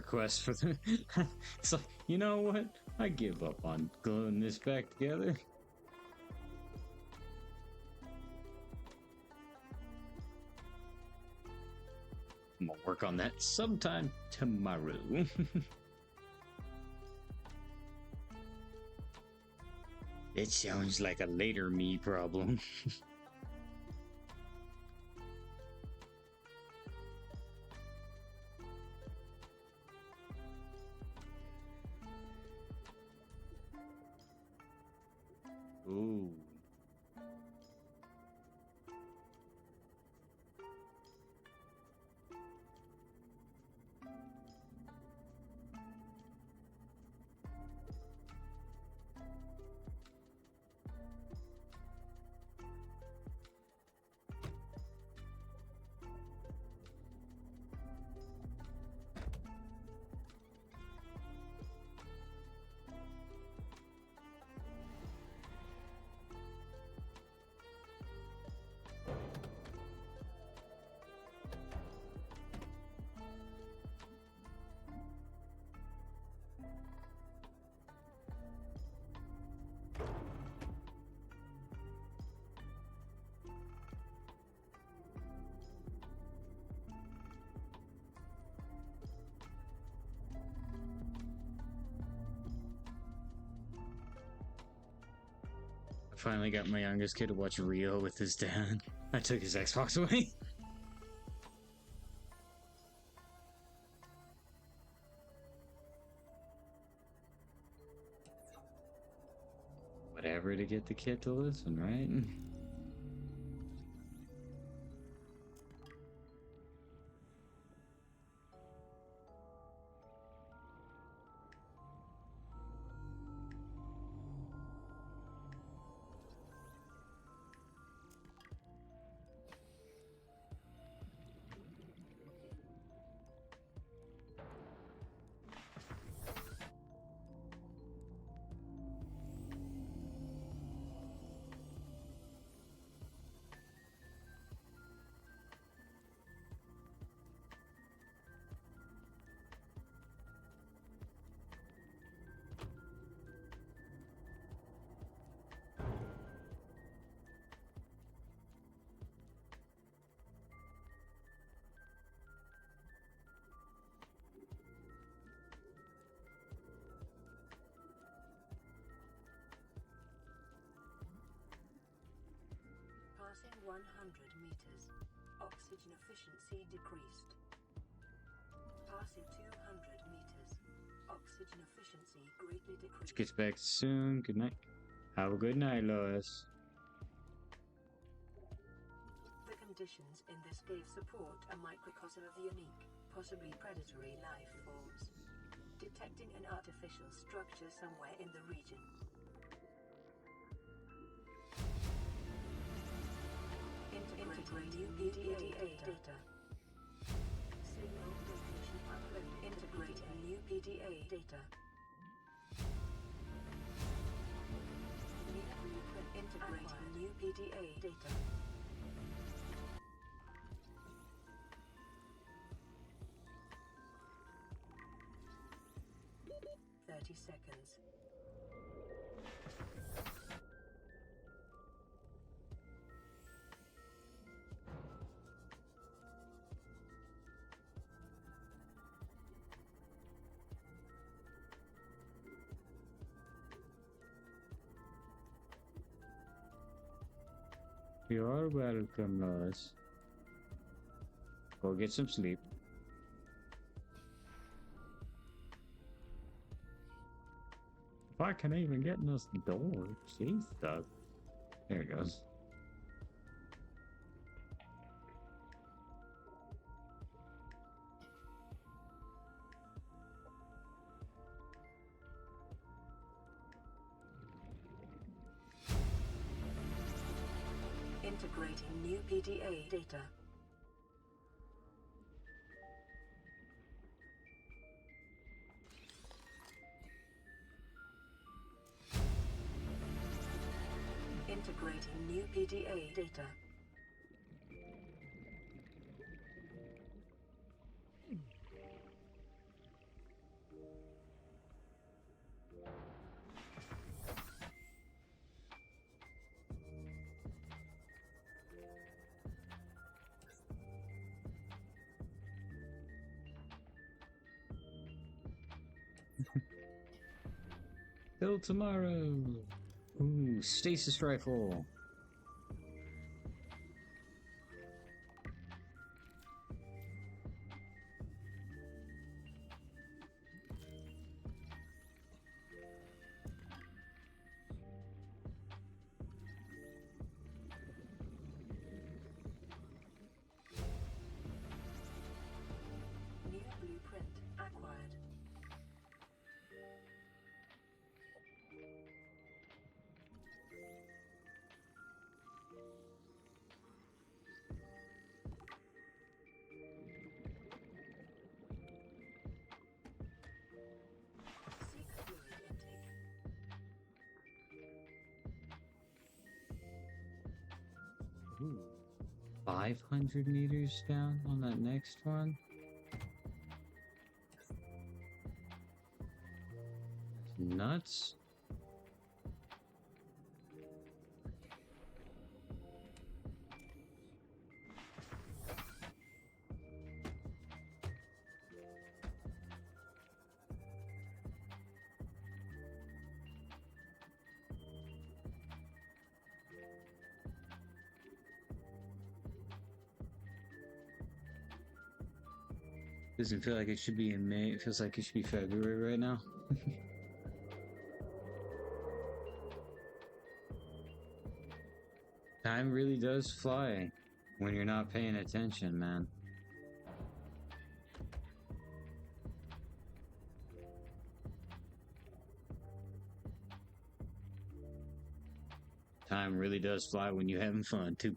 request for the. It's like, you know what? I give up on gluing this back together. I'm gonna work on that sometime tomorrow. It sounds like a later me problem. Ooh. I finally got my youngest kid to watch Rio with his dad. I took his Xbox away. Whatever to get the kid to listen, right? Passing 100 meters. Oxygen efficiency decreased. Passing 200 meters. Oxygen efficiency greatly decreased. Gets back soon. Good night. Have a good night, Lois. The conditions in this cave support a microcosm of unique, possibly predatory life forms. Detecting an artificial structure somewhere in the region. Integrate new PDA data. Signal location upload. Integrate new PDA data. New blueprint. Integrate new PDA data. Seconds. You're welcome, Lois. Go get some sleep. If I can even get in this door, Jesus. There it goes. Integrating new PDA data. Integrating new PDA data. Till tomorrow. Ooh, stasis rifle. New blueprint acquired. Seek fluid intake. Ooh. 500 meters down on that next one. Nuts. Doesn't feel like it should be in May. It feels like it should be February right now. Time really does fly when you're not paying attention, man. Time really does fly when you're having fun, too.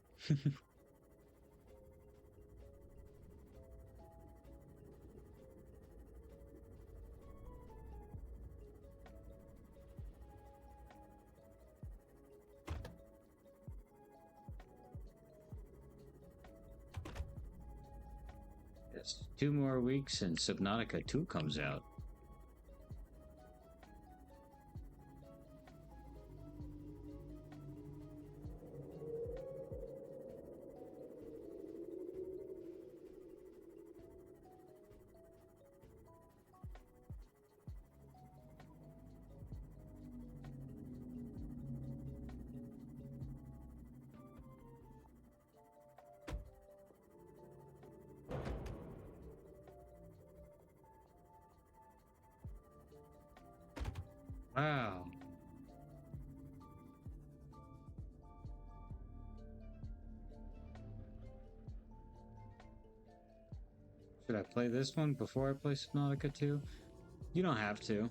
Yes, 2 more weeks and Subnautica 2 comes out. Wow. Should I play this one before I play Subnautica 2? You don't have to.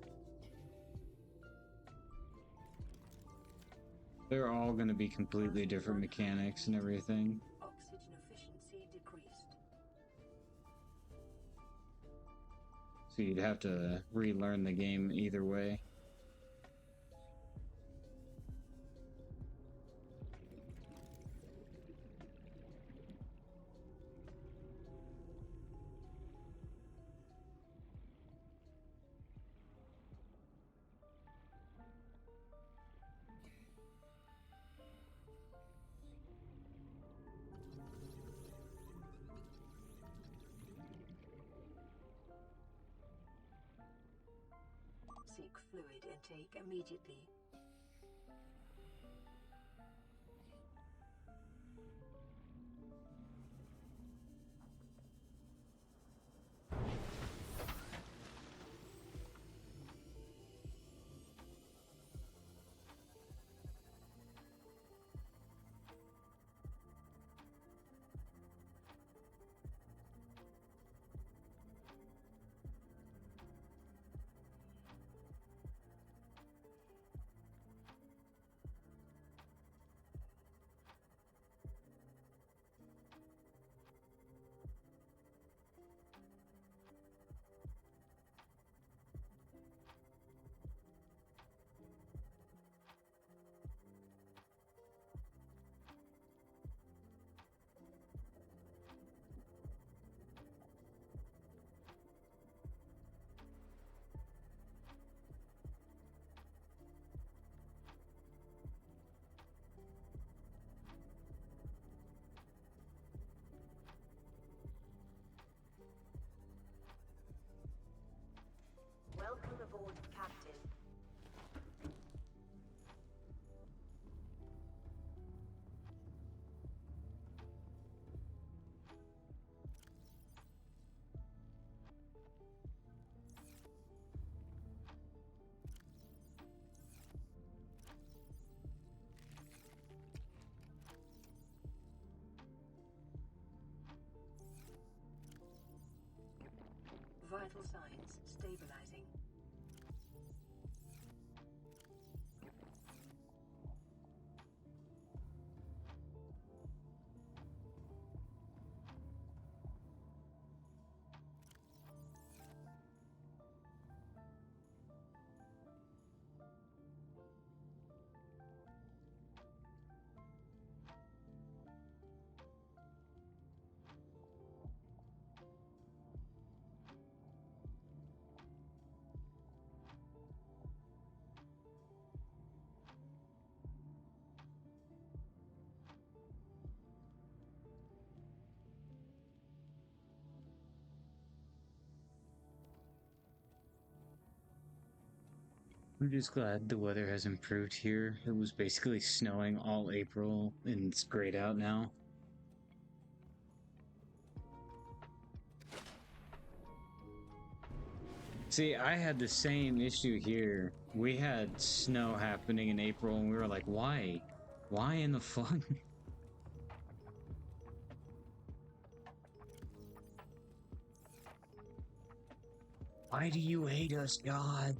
They're all going to be completely different mechanics and everything. Oxygen efficiency decreased. So you'd have to relearn the game either way. Seek fluid intake immediately. I'm just glad the weather has improved here. It was basically snowing all April, and it's grayed out now. See, I had the same issue here. We had snow happening in April, and we were like, why? Why in the fuck? Why do you hate us, God?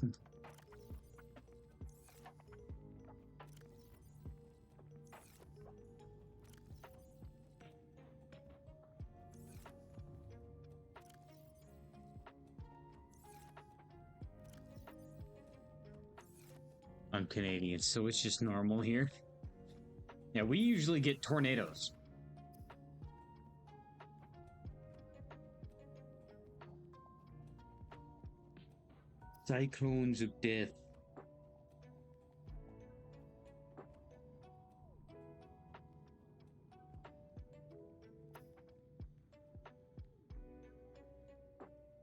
I'm Canadian, so it's just normal here. Yeah, we usually get tornadoes. Cyclones of death.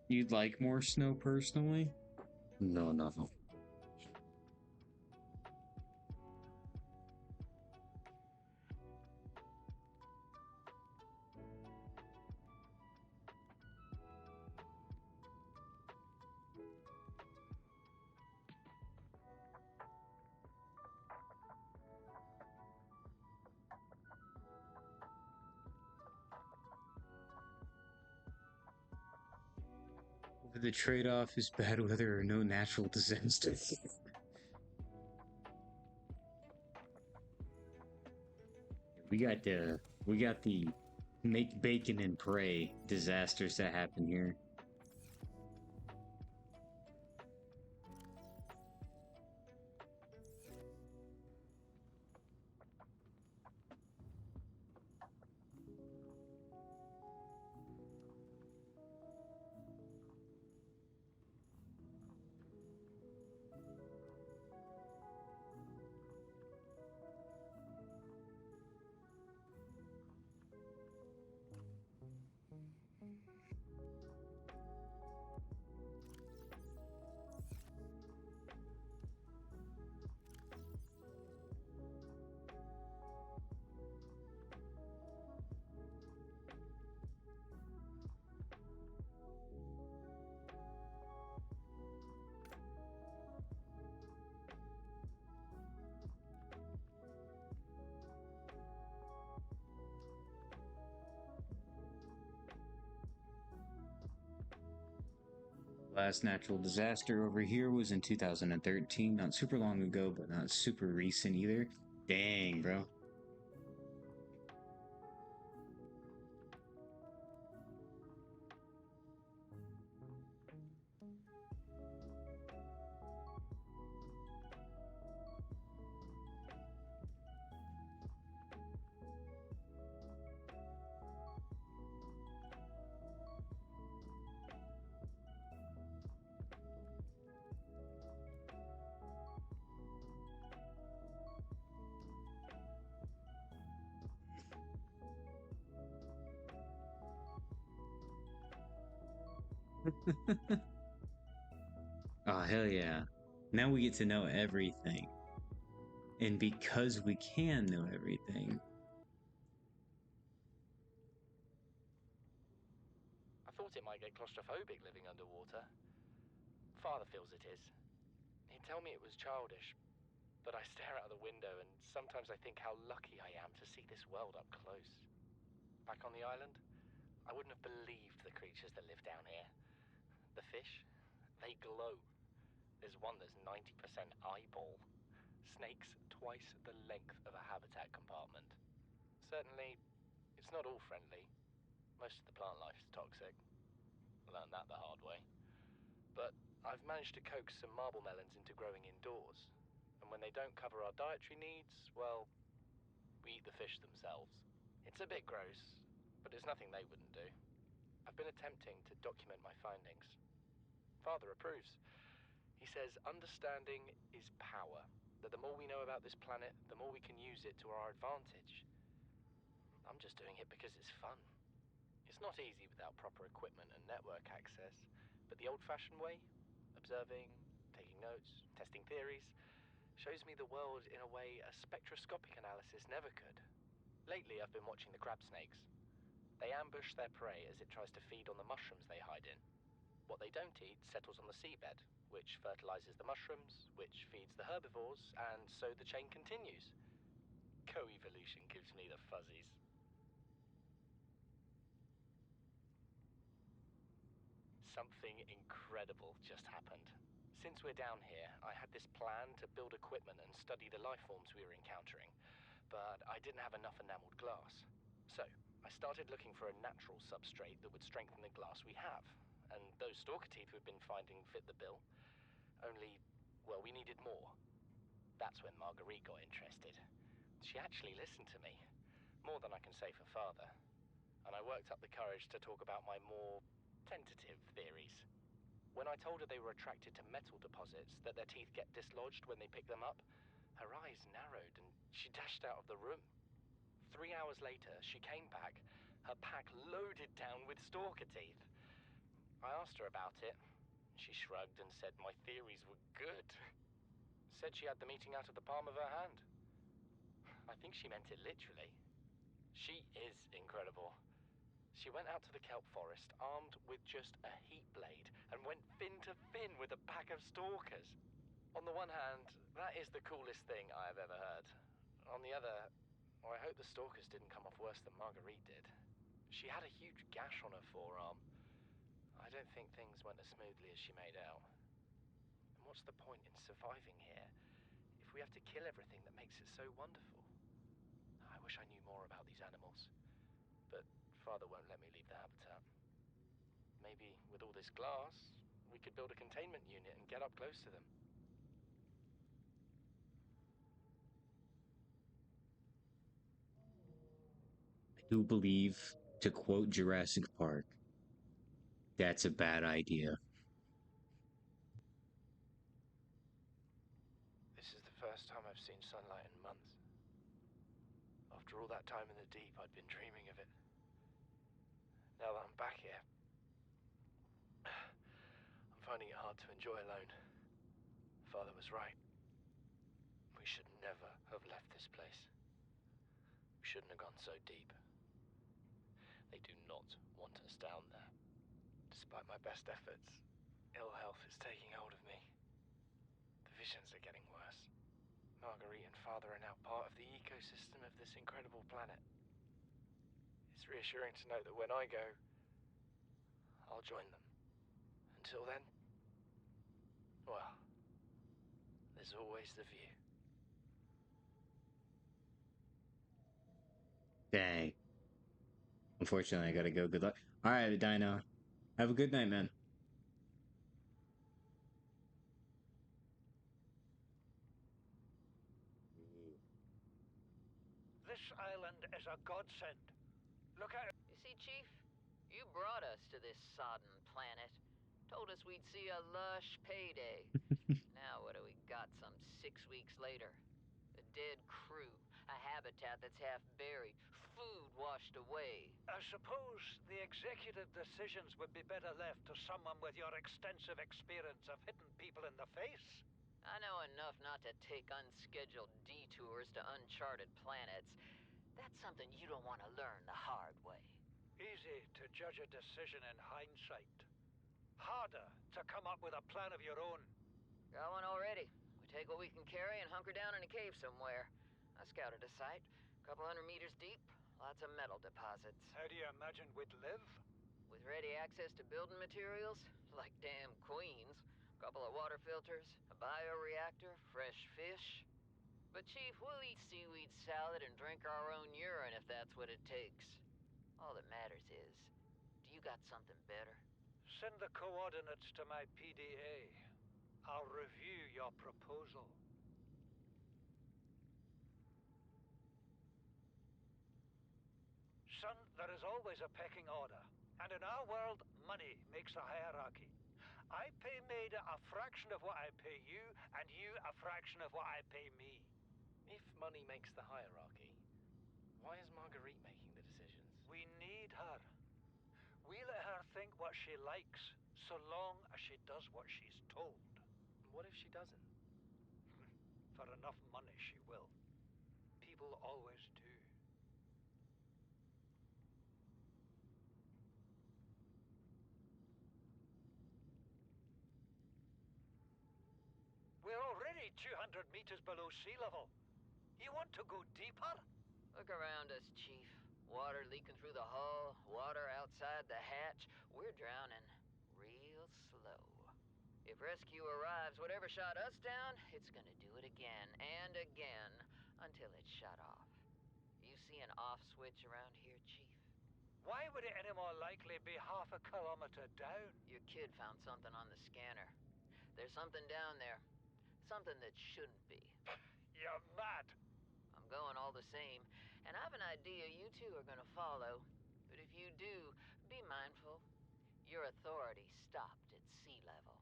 You'd like more snow personally? No, no. The trade-off is bad weather or no natural disaster. we got the make bacon and pray disasters that happen here. Last natural disaster over here was in 2013, not super long ago, but not super recent either. Dang, bro. Oh, hell yeah. Now we get to know everything. And because we can know everything. I thought it might get claustrophobic living underwater. Father feels it is. He'd tell me it was childish, but I stare out of the window and sometimes I think how lucky I am to see this world up close. Back on the island, I wouldn't have believed the creatures that live down here. The fish, they glow. There's one that's 90% eyeball. Snakes twice the length of a habitat compartment. Certainly, it's not all friendly. Most of the plant life is toxic. Learned that the hard way. But I've managed to coax some marble melons into growing indoors. And when they don't cover our dietary needs, well, we eat the fish themselves. It's a bit gross, but it's nothing they wouldn't do. I've been attempting to document my findings. Father approves. He says understanding is power, that the more we know about this planet, the more we can use it to our advantage. I'm just doing it because it's fun. It's not easy without proper equipment and network access, but the old-fashioned way, observing, taking notes, testing theories. Shows me the world in a way a spectroscopic analysis never could. Lately, I've been watching the crab snakes. They ambush their prey as it tries to feed on the mushrooms they hide in. What they don't eat settles on the seabed, which fertilizes the mushrooms, which feeds the herbivores, and so the chain continues. Co-evolution gives me the fuzzies. Something incredible just happened. Since we're down here, I had this plan to build equipment and study the life forms we were encountering, but I didn't have enough enameled glass. So, I started looking for a natural substrate that would strengthen the glass we have, and those stalker teeth we've been finding fit the bill. Only, well, we needed more. That's when Marguerite got interested. She actually listened to me, more than I can say for father, and I worked up the courage to talk about my more tentative theories. When I told her they were attracted to metal deposits, that their teeth get dislodged when they pick them up, her eyes narrowed and she dashed out of the room. 3 hours later, she came back, her pack loaded down with stalker teeth. I asked her about it. She shrugged and said my theories were good. Said she had the meeting out of the palm of her hand. I think she meant it literally. She is incredible. She went out to the kelp forest armed with just a heat blade and went fin to fin with a pack of stalkers. On the one hand, that is the coolest thing I have ever heard. On the other, I hope the stalkers didn't come off worse than Marguerite did. She had a huge gash on her forearm. I don't think things went as smoothly as she made out. And what's the point in surviving here if we have to kill everything that makes it so wonderful? I wish I knew more about these animals, but Father won't let me leave the habitat. Maybe with all this glass, we could build a containment unit and get up close to them. I do believe, to quote Jurassic Park, that's a bad idea. This is the first time I've seen sunlight in months. After all that time in the deep, I'd been dreaming of it. Now that I'm back here, I'm finding it hard to enjoy alone. Father was right. We should never have left this place. We shouldn't have gone so deep. They do not want us down there. Despite my best efforts, ill health is taking hold of me. The visions are getting worse. Marguerite and Father are now part of the ecosystem of this incredible planet. It's reassuring to know that when I go, I'll join them. Until then, well, there's always the view. Dang. Unfortunately, I gotta go. Good luck. Alright, Dino. Have a good night, man. This island is a godsend. Look at it. You see, Chief, you brought us to this sodden planet. Told us we'd see a lush payday. Now what do we got some 6 weeks later? A dead crew, a habitat that's half buried, food washed away. I suppose the executive decisions would be better left to someone with your extensive experience of hitting people in the face. I know enough not to take unscheduled detours to uncharted planets. That's something you don't want to learn the hard way. Easy to judge a decision in hindsight. Harder to come up with a plan of your own. Got one already. We take what we can carry and hunker down in a cave somewhere. I scouted a site, a couple 100 meters deep, lots of metal deposits. How do you imagine we'd live? With ready access to building materials, like damn queens, a couple of water filters, a bioreactor, fresh fish. But Chief, we'll eat seaweed salad and drink our own urine if that's what it takes. All that matters is, do you got something better? Send the coordinates to my PDA. I'll review your proposal. Son, there is always a pecking order. And in our world, money makes a hierarchy. I pay Maida a fraction of what I pay you, and you a fraction of what I pay me. If money makes the hierarchy, why is Marguerite making the decisions? We need her. We let her think what she likes, so long as she does what she's told. What if she doesn't? For enough money, she will. People always do. We're already 200 meters below sea level. You want to go deeper? Look around us, Chief. Water leaking through the hull, water outside the hatch. We're drowning real slow. If rescue arrives, whatever shot us down, it's gonna do it again and again until it's shut off. You see an off switch around here, Chief? Why would it any more likely be half a kilometer down? Your kid found something on the scanner. There's something down there. Something that shouldn't be. You're mad. I'm going all the same, and I have an idea you two are gonna follow. But if you do, be mindful. Your authority stopped at sea level.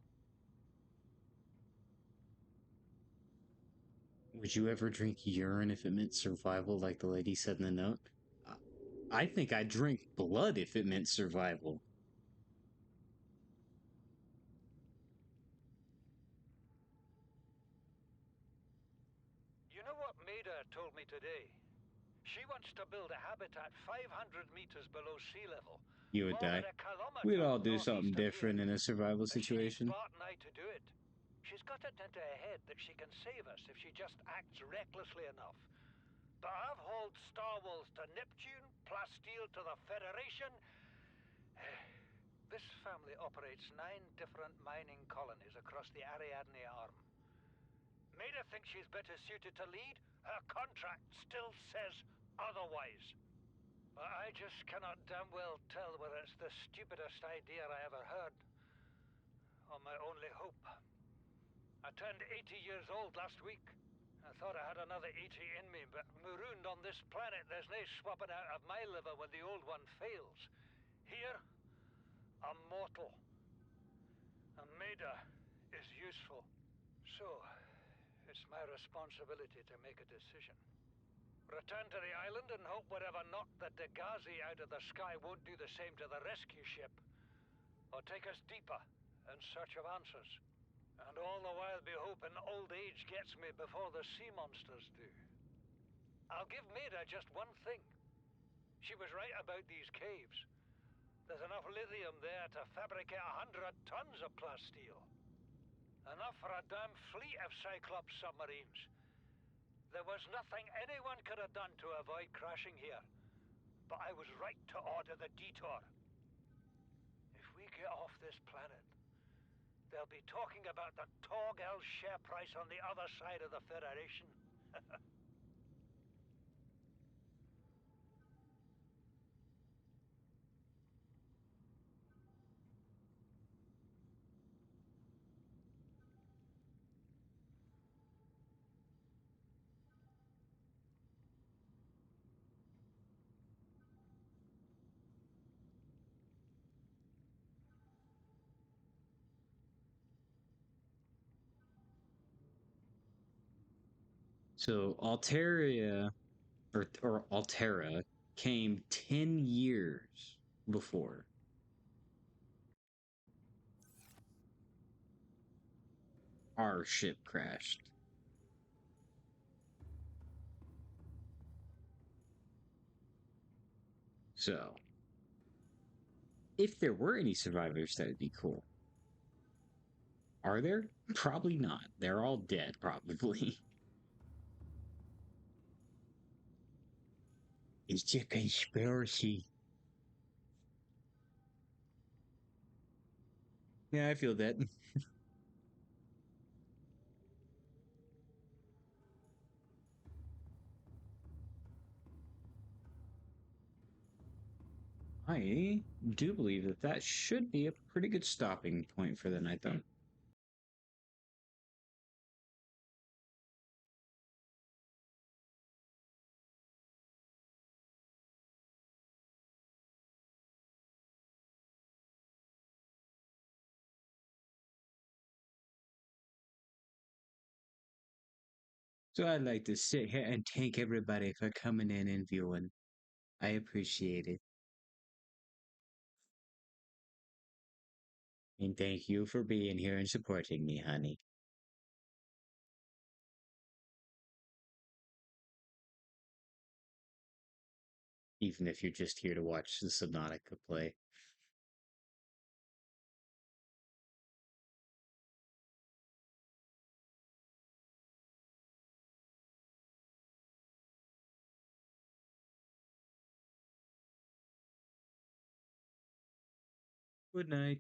Would you ever drink urine if it meant survival, like the lady said in the note? I think I'd drink blood if it meant survival. You know what Maida told me today? She wants to build a habitat 500 meters below sea level. You would More die. than a kilometer We'd all do northeast something of here. different in a survival She needs situation. Bart and I to do it. She's got it into her head that she can save us if she just acts recklessly enough. But I've hauled Star Wars to Neptune, Plasteel to the Federation. This family operates 9 different mining colonies across the Ariadne Arm. Maida thinks she's better suited to lead. Her contract still says otherwise. But I just cannot damn well tell whether it's the stupidest idea I ever heard, or my only hope. I turned 80 years old last week. I thought I had another 80 in me, but marooned on this planet, there's no swapping out of my liver when the old one fails. Here, I'm mortal. And Maida is useful. So, it's my responsibility to make a decision. Return to the island and hope whatever knocked the Degasi out of the sky won't do the same to the rescue ship. Or take us deeper in search of answers. And all the while be hoping old age gets me before the sea monsters do. I'll give Maida just one thing. She was right about these caves. There's enough lithium there to fabricate 100 tons of plasteel. Enough for a damn fleet of Cyclops submarines. There was nothing anyone could have done to avoid crashing here. But I was right to order the detour. If we get off this planet, they'll be talking about the Torgal share price on the other side of the Federation. So Alteria or Altera came 10 years before. Our ship crashed. So, if there were any survivors, that would be cool. Are there? Probably not. They're all dead, probably. It's a conspiracy. Yeah, I feel that. I do believe that that should be a pretty good stopping point for the night, though. So I'd like to sit here and thank everybody for coming in and viewing. I appreciate it. And thank you for being here and supporting me, honey. even if you're just here to watch the Subnautica play. Good night.